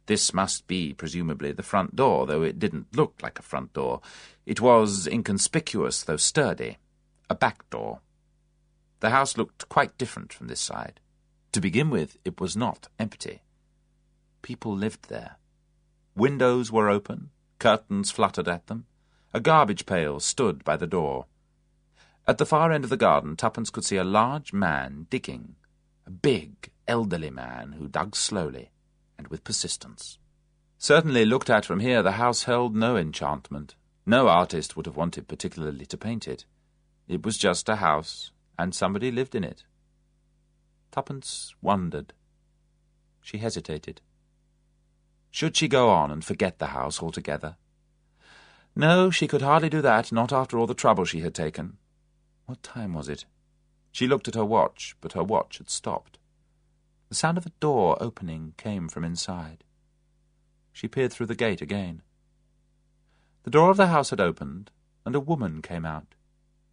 A: This must be, presumably, the front door, though it didn't look like a front door. It was inconspicuous, though sturdy, a back door. The house looked quite different from this side. To begin with, it was not empty. People lived there. Windows were open, curtains fluttered at them. A garbage pail stood by the door. At the far end of the garden, Tuppence could see a large man digging, a big, elderly man who dug slowly and with persistence. Certainly, looked at from here, the house held no enchantment. No artist would have wanted particularly to paint it. It was just a house, and somebody lived in it. Tuppence wondered. She hesitated. Should she go on and forget the house altogether? No, she could hardly do that, not after all the trouble she had taken. What time was it? She looked at her watch, but her watch had stopped. The sound of a door opening came from inside. She peered through the gate again. The door of the house had opened, and a woman came out.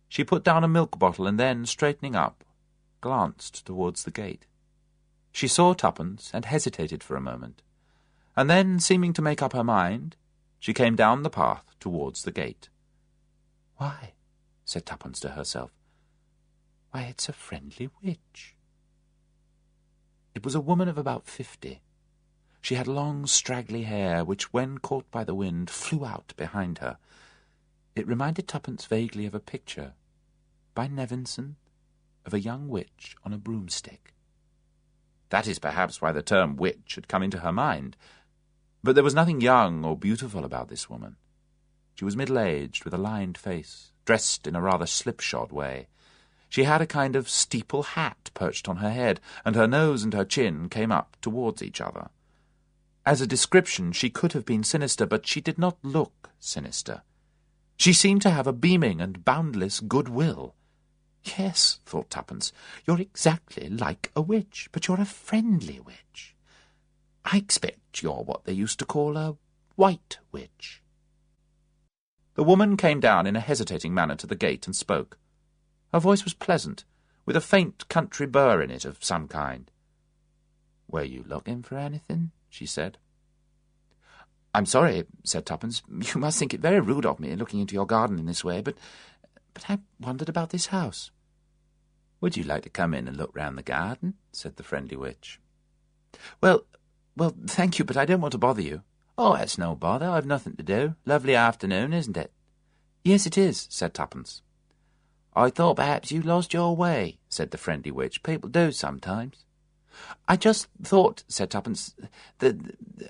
A: She put down a milk bottle and then, straightening up, glanced towards the gate. She saw Tuppence and hesitated for a moment, and then, seeming to make up her mind, she came down the path towards the gate. "Why," said Tuppence to herself, "why, it's a friendly witch." It was a woman of about 50. She had long, straggly hair, which, when caught by the wind, flew out behind her. It reminded Tuppence vaguely of a picture, by Nevinson, of a young witch on a broomstick. That is perhaps why the term witch had come into her mind. But there was nothing young or beautiful about this woman. She was middle-aged, with a lined face, dressed in a rather slipshod way. She had a kind of steeple hat perched on her head, and her nose and her chin came up towards each other.
B: As a description, she could have been sinister, but she did not look sinister. She seemed to have a beaming and boundless goodwill. Yes, thought Tuppence, you're exactly like a witch, but you're a friendly witch. I expect you're what they used to call a white witch. The woman came down in a hesitating manner to the gate and spoke. Her voice was pleasant, with a faint country burr in it of some kind. "Were you looking for anything?" she said. "I'm sorry," said Tuppence. "You must think it very rude of me looking into your garden in this way, but I wondered about this house." "Would you like to come in and look round the garden?" said the friendly witch. Well, thank you, but I don't want to bother you." "Oh, that's no bother. I've nothing to do. Lovely afternoon, isn't it?" "Yes, it is," said Tuppence. "I thought perhaps you lost your way," said the friendly witch. "People do sometimes." "I just thought," said Tuppence, "that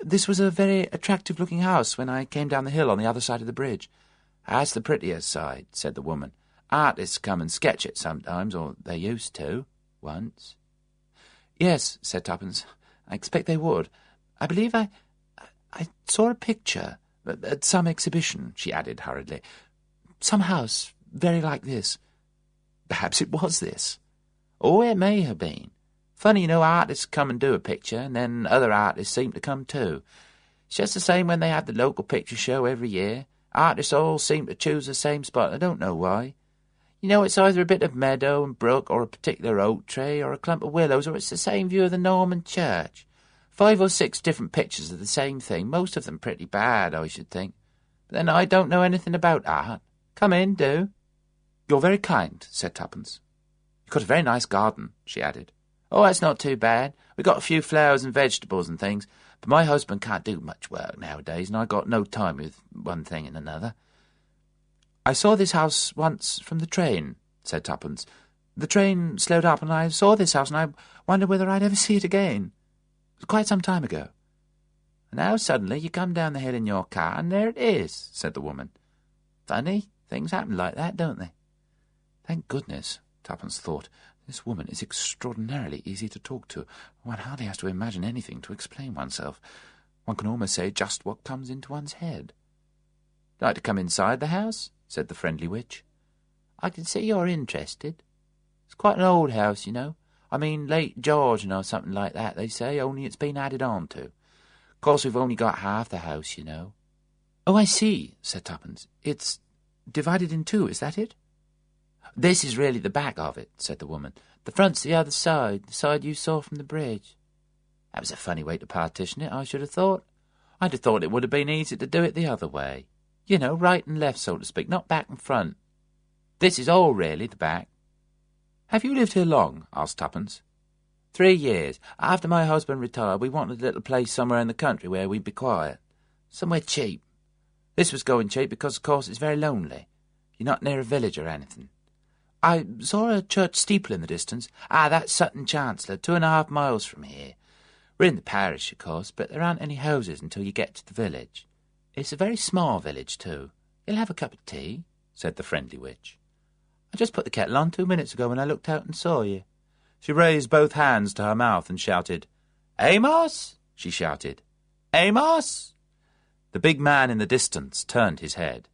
B: this was a very attractive-looking house when I came down the hill on the other side of the bridge." "That's the prettier side," said the woman. "Artists come and sketch it sometimes, or they used to, once." "Yes," said Tuppence, "I expect they would. I believe I saw a picture at some exhibition," she added hurriedly. "Some house very like this. Perhaps it was this." "Oh, it may have been. Funny, you know, artists come and do a picture, and then other artists seem to come too. It's just the same when they have the local picture show every year. Artists all seem to choose the same spot. I don't know why. You know, it's either a bit of meadow and brook, or a particular oak tree, or a clump of willows, or it's the same view of the Norman church. 5 or 6 different pictures of the same thing, most of them pretty bad, I should think. But then I don't know anything about art. Come in, do." "You're very kind," said Tuppence. "You've got a very nice garden," she added. "Oh, that's not too bad. We've got a few flowers and vegetables and things, but my husband can't do much work nowadays, and I got no time with one thing and another." "I saw this house once from the train," said Tuppence. "The train slowed up, and I saw this house, and I wondered whether I'd ever see it again. It was quite some time ago." "And now suddenly you come down the hill in your car, and there it is," said the woman. "Funny, things happen like that, don't they?" Thank goodness, Tuppence thought. This woman is extraordinarily easy to talk to. One hardly has to imagine anything to explain oneself. One can almost say just what comes into one's head. "Like to come inside the house?" said the friendly witch. "I can see you're interested. It's quite an old house, you know. I mean, late Georgian or something like that, they say, only it's been added on to. Of course, we've only got half the house, you know." "Oh, I see," said Tuppence. "It's divided in 2, is that it?" "This is really the back of it," said the woman. "The front's the other side, the side you saw from the bridge." That was a funny way to partition it, I should have thought. I'd have thought it would have been easy to do it the other way. You know, right and left, so to speak, not back and front. This is all really the back." "Have you lived here long?" asked Tuppence. 3 years. After my husband retired, we wanted a little place somewhere in the country where we'd be quiet. Somewhere cheap. This was going cheap because, of course, it's very lonely. You're not near a village or anything. I saw a church steeple in the distance. That's Sutton Chancellor, 2.5 miles from here. We're in the parish, of course, but there aren't any houses until you get to the village. It's a very small village, too. You'll have a cup of tea?" said the friendly witch. "I just put the kettle on 2 minutes ago when I looked out and saw you." She raised both hands to her mouth and shouted, "Amos!" she shouted. "Amos!" The big man in the distance turned his head.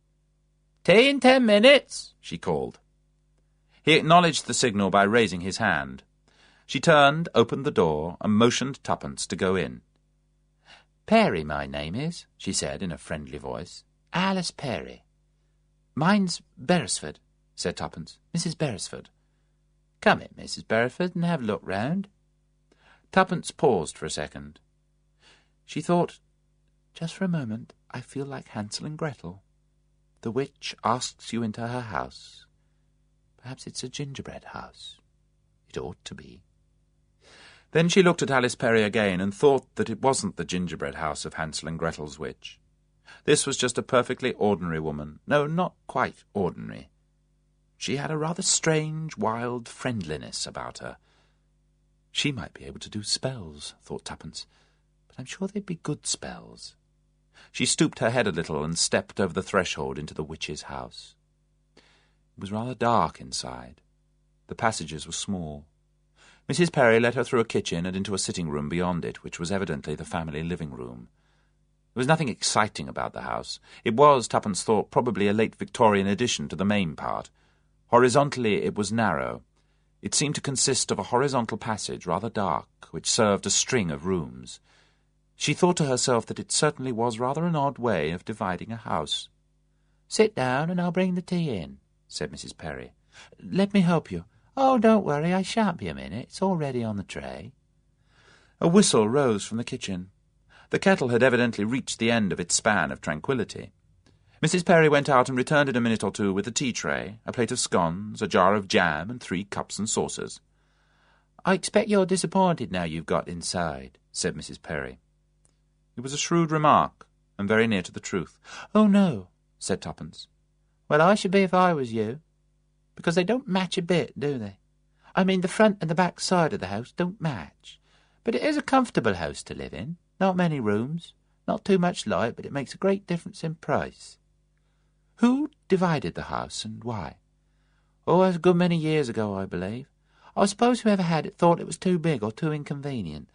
B: "Tea in 10 minutes," she called. He acknowledged the signal by raising his hand. She turned, opened the door, and motioned Tuppence to go in. "Perry, my name is," she said in a friendly voice. "Alice Perry." "Mine's Beresford," said Tuppence. "Mrs. Beresford." "Come in, Mrs. Beresford, and have a look round." Tuppence paused for a second. She thought, "Just for a moment I feel like Hansel and Gretel. The witch asks you into her house. Perhaps it's a gingerbread house. It ought to be." Then she looked at Alice Perry again and thought that it wasn't the gingerbread house of Hansel and Gretel's witch. This was just a perfectly ordinary woman. No, not quite ordinary. She had a rather strange, wild friendliness about her. She might be able to do spells, thought Tuppence, but I'm sure they'd be good spells. She stooped her head a little and stepped over the threshold into the witch's house. It was rather dark inside. The passages were small. Mrs. Perry led her through a kitchen and into a sitting-room beyond it, which was evidently the family living-room. There was nothing exciting about the house. It was, Tuppence thought, probably a late Victorian addition to the main part. Horizontally it was narrow. It seemed to consist of a horizontal passage, rather dark, which served a string of rooms. She thought to herself that it certainly was rather an odd way of dividing a house.
A: "Sit down and I'll bring the tea in," said Mrs. Perry. "Let me help you." "Oh, don't worry, I shan't be a minute. It's all ready on the tray."
B: A whistle rose from the kitchen. The kettle had evidently reached the end of its span of tranquillity. Mrs. Perry went out and returned in a minute or two with a tea-tray, a plate of scones, a jar of jam, and 3 cups and saucers.
A: "I expect you're disappointed now you've got inside," said Mrs. Perry.
B: It was a shrewd remark, and very near to the truth.
A: "Oh, no," said Tuppence. "Well, I should be if I was you, because they don't match a bit, do they? I mean, the front and the back side of the house don't match. But it is a comfortable house to live in. Not many rooms, not too much light, but it makes a great difference in price."
B: Who divided the house, and why?
A: "Oh, a good many years ago, I believe. I suppose whoever had it thought it was too big or too inconvenient,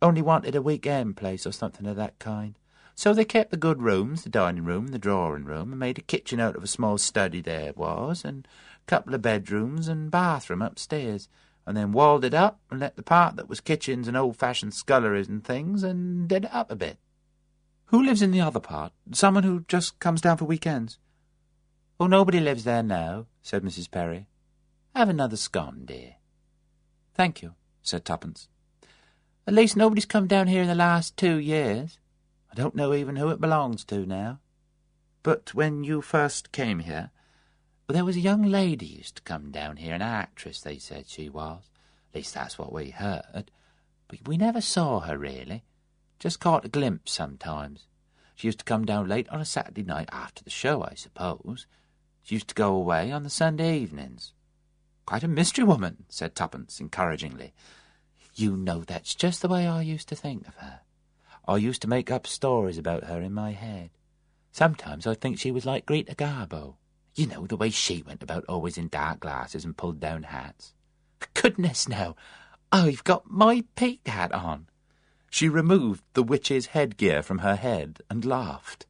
A: only wanted a week-end place or something of that kind. So they kept the good rooms, the dining-room and the drawing-room, and made a kitchen out of a small study there was, and a couple of bedrooms and bathroom upstairs, and then walled it up and let the part that was kitchens and old-fashioned sculleries and things, and did it up a bit."
B: "Who lives in the other part? Someone who just comes down for weekends?"
A: "Oh, nobody lives there now," said Mrs. Perry. "Have another scone, dear."
B: "Thank you," said Tuppence.
A: "At least nobody's come down here in the last 2 years. I don't know even who it belongs to now."
B: "But when you first came here—"
A: "Well, there was a young lady used to come down here, an actress, they said she was. At least that's what we heard. But we never saw her, really. Just caught a glimpse sometimes. She used to come down late on a Saturday night, after the show, I suppose. She used to go away on the Sunday evenings."
B: "Quite a mystery woman," said Tuppence encouragingly.
A: "You know, that's just the way I used to think of her. I used to make up stories about her in my head. Sometimes I'd think she was like Greta Garbo. You know, the way she went about always in dark glasses and pulled down hats. Goodness, now, I've got my peak hat on."
B: She removed the witch's headgear from her head and laughed.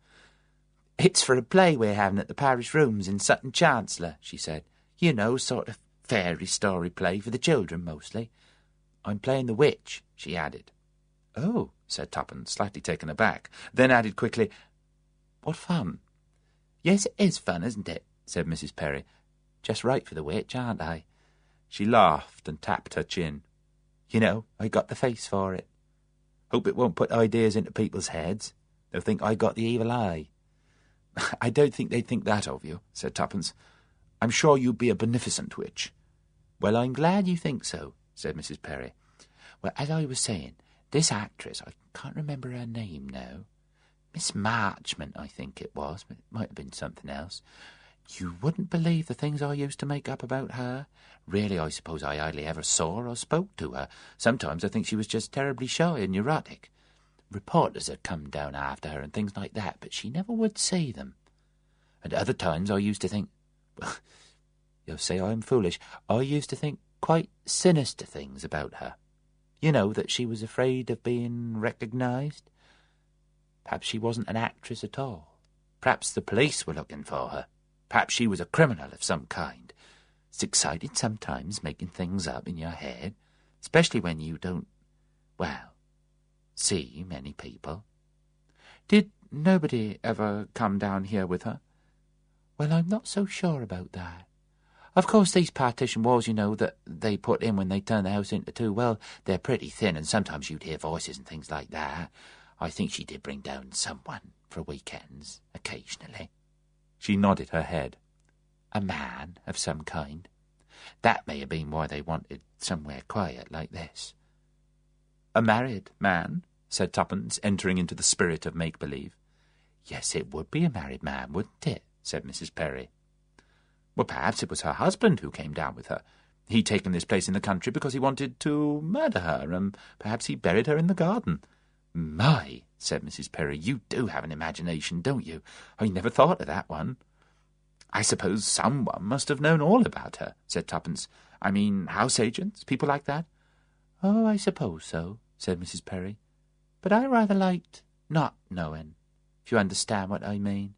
A: "It's for a play we're having at the parish rooms in Sutton Chancellor," she said. "You know, sort of fairy story play for the children mostly. I'm playing the witch," she added.
B: "Oh," said Tuppence, slightly taken aback, then added quickly, "What fun."
A: "Yes, it is fun, isn't it?" said Mrs. Perry. "Just right for the witch, aren't I?"
B: She laughed and tapped her chin.
A: "You know, I got the face for it. Hope it won't put ideas into people's heads. They'll think I got the evil eye."
B: "I don't think they'd think that of you," said Tuppence. "I'm sure you'd be a beneficent witch."
A: "Well, I'm glad you think so," said Mrs. Perry. "Well, as I was saying, this actress, I can't remember her name now. Miss Marchmont, I think it was, but it might have been something else. You wouldn't believe the things I used to make up about her. Really, I suppose I hardly ever saw her or spoke to her. Sometimes I think she was just terribly shy and neurotic. Reporters had come down after her and things like that, but she never would see them. At other times I used to think, well, you'll say I'm foolish, I used to think quite sinister things about her. You know, that she was afraid of being recognized. Perhaps she wasn't an actress at all. Perhaps the police were looking for her. Perhaps she was a criminal of some kind. It's exciting sometimes, making things up in your head, especially when you don't, well, see many people."
B: "Did nobody ever come down here with her?"
A: "Well, I'm not so sure about that. Of course, these partition walls, you know, that they put in when they turn the house into 2, well, they're pretty thin, and sometimes you'd hear voices and things like that. I think she did bring down someone for weekends, occasionally."
B: She nodded her head.
A: "A man of some kind. That may have been why they wanted somewhere quiet like this."
B: "A married man?" said Tuppence, entering into the spirit of make-believe.
A: "Yes, it would be a married man, wouldn't it?" said Mrs. Perry.
B: "Well, perhaps it was her husband who came down with her. He'd taken this place in the country because he wanted to murder her, and perhaps he buried her in the garden."
A: "My," said Mrs. Perry, "you do have an imagination, don't you? I never thought of that one."
B: "I suppose someone must have known all about her," said Tuppence. "I mean, house agents, people like that."
A: "Oh, I suppose so," said Mrs. Perry. "But I rather liked not knowing, if you understand what I mean."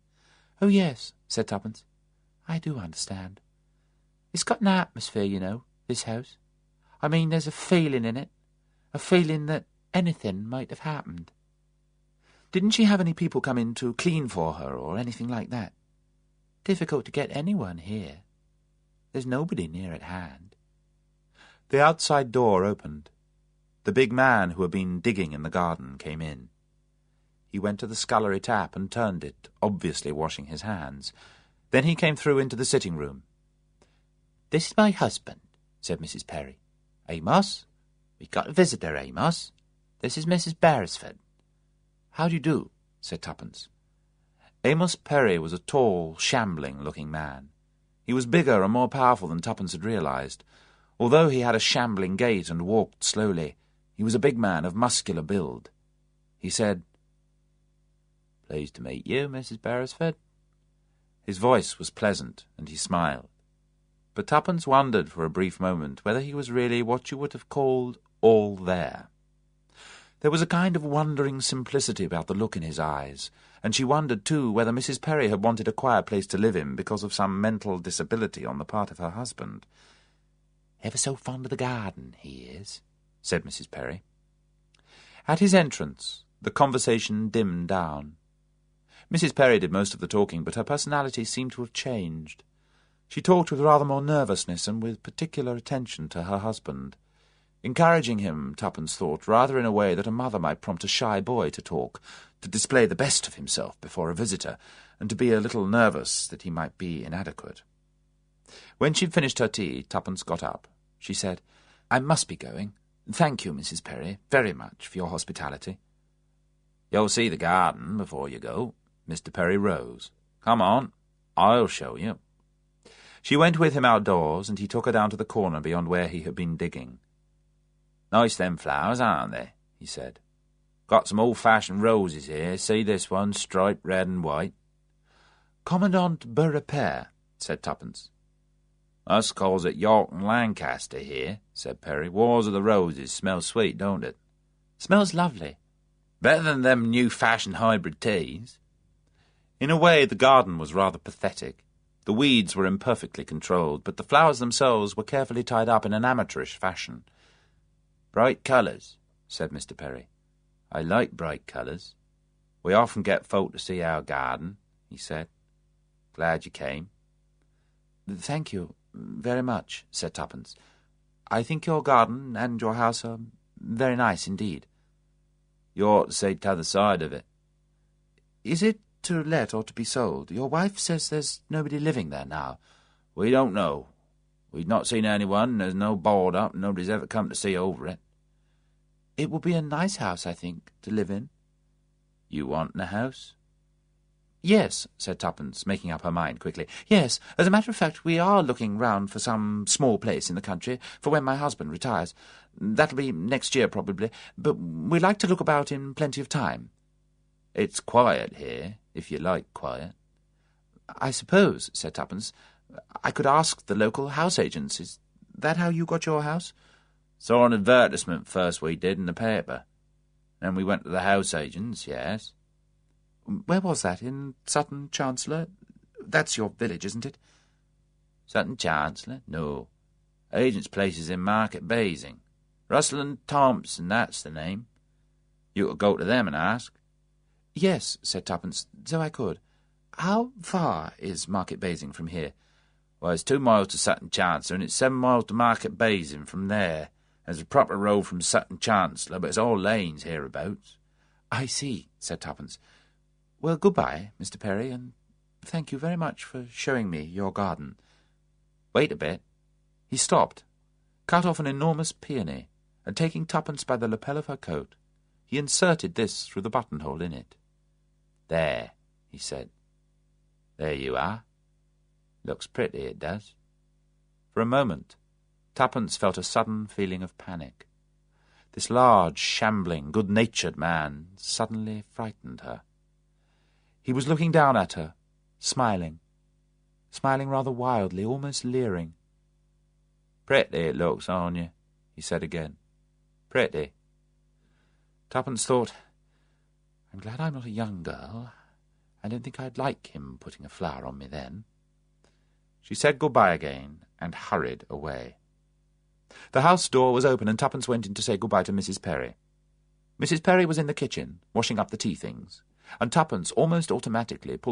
A: "Oh, yes," said Tuppence. "I do understand. It's got an atmosphere, you know, this house. I mean, there's a feeling in it, a feeling that anything might have happened." "Didn't she have any people come in to clean for her, or anything like that?" "Difficult to get anyone here. There's nobody near at hand."
B: The outside door opened. The big man who had been digging in the garden came in. He went to the scullery tap and turned it, obviously washing his hands. Then he came through into the sitting-room.
A: "This is my husband," said Mrs. Perry. "Amos, we've got a visitor, Amos. This is Mrs. Beresford." "How do you do?" said Tuppence.
B: Amos Perry was a tall, shambling-looking man. He was bigger and more powerful than Tuppence had realized. Although he had a shambling gait and walked slowly, he was a big man of muscular build. He said, "Pleased to meet you, Mrs. Beresford." His voice was pleasant, and he smiled. But Tuppence wondered for a brief moment whether he was really what you would have called all there. There was a kind of wondering simplicity about the look in his eyes, and she wondered, too, whether Mrs. Perry had wanted a quiet place to live in because of some mental disability on the part of her husband.
A: "Ever so fond of the garden, he is," said Mrs. Perry.
B: At his entrance, the conversation dimmed down. Mrs. Perry did most of the talking, but her personality seemed to have changed. She talked with rather more nervousness and with particular attention to her husband, encouraging him, Tuppence thought, rather in a way that a mother might prompt a shy boy to talk, to display the best of himself before a visitor, and to be a little nervous that he might be inadequate. When she'd finished her tea, Tuppence got up. She said, "I must be going. Thank you, Mrs. Perry, very much for your hospitality." "You'll see the garden before you go." Mr. Perry rose. "Come on, I'll show you." She went with him outdoors, and he took her down to the corner beyond where he had been digging. "Nice them flowers, aren't they?" he said. "Got some old-fashioned roses here. See this one, striped red and white?"
A: "Commandant Beaurepaire," said Tuppence.
B: "Us calls it York and Lancaster here," said Perry. "Wars of the Roses smells sweet, don't it?"
A: "Smells lovely."
B: "Better than them new-fashioned hybrid teas." In a way, the garden was rather pathetic. The weeds were imperfectly controlled, but the flowers themselves were carefully tied up in an amateurish fashion. "Bright colours," said Mr. Perry. "I like bright colours. We often get folk to see our garden," he said. "Glad you came."
A: "Thank you very much," said Tuppence. "I think your garden and your house are very nice indeed."
B: "You ought to see t'other side of it."
A: "Is it to let or to be sold? Your wife says there's nobody living there now."
B: "We don't know. We've not seen anyone, and there's no board up, and nobody's ever come to see over it."
A: "It will be a nice house, I think, to live in."
B: "You want a house?"
A: "Yes," said Tuppence, making up her mind quickly. "Yes, as a matter of fact, we are looking round for some small place in the country for when my husband retires. That'll be next year, probably, but we like to look about in plenty of time."
B: "It's quiet here, if you like quiet."
A: "I suppose," said Tuppence, "I could ask the local house agents. Is that how you got your house?"
B: "Saw an advertisement first we did in the paper. Then we went to the house agents, yes."
A: "Where was that? In Sutton Chancellor? That's your village, isn't it?"
B: "Sutton Chancellor? No. Agent's place is in Market Basing. Russell and Thompson, that's the name. You could go to them and ask."
A: "Yes," said Tuppence, "so I could. How far is Market Basing from here?"
B: "Well, it's 2 miles to Sutton Chancellor, and it's 7 miles to Market Basing from there. There's a proper road from Sutton Chancellor, but it's all lanes hereabouts."
A: "I see," said Tuppence. "Well, good-bye, Mr. Perry, and thank you very much for showing me your garden."
B: "Wait a bit."
A: He stopped, cut off an enormous peony, and taking Tuppence by the lapel of her coat, he inserted this through the buttonhole in it.
B: "There," he said. "There you are. Looks pretty, it does."
A: For a moment, Tuppence felt a sudden feeling of panic. This large, shambling, good-natured man suddenly frightened her. He was looking down at her, smiling rather wildly, almost leering.
B: "Pretty it looks on you," he said again. pretty. Tuppence thought, I'm glad I'm not a young girl. I don't think I'd like him putting a flower on me then. She said good-bye again and hurried away. The house door was open and Tuppence went in to say good-bye to Mrs. Perry. Mrs. Perry was in the kitchen, washing up the tea things, and Tuppence almost automatically pulled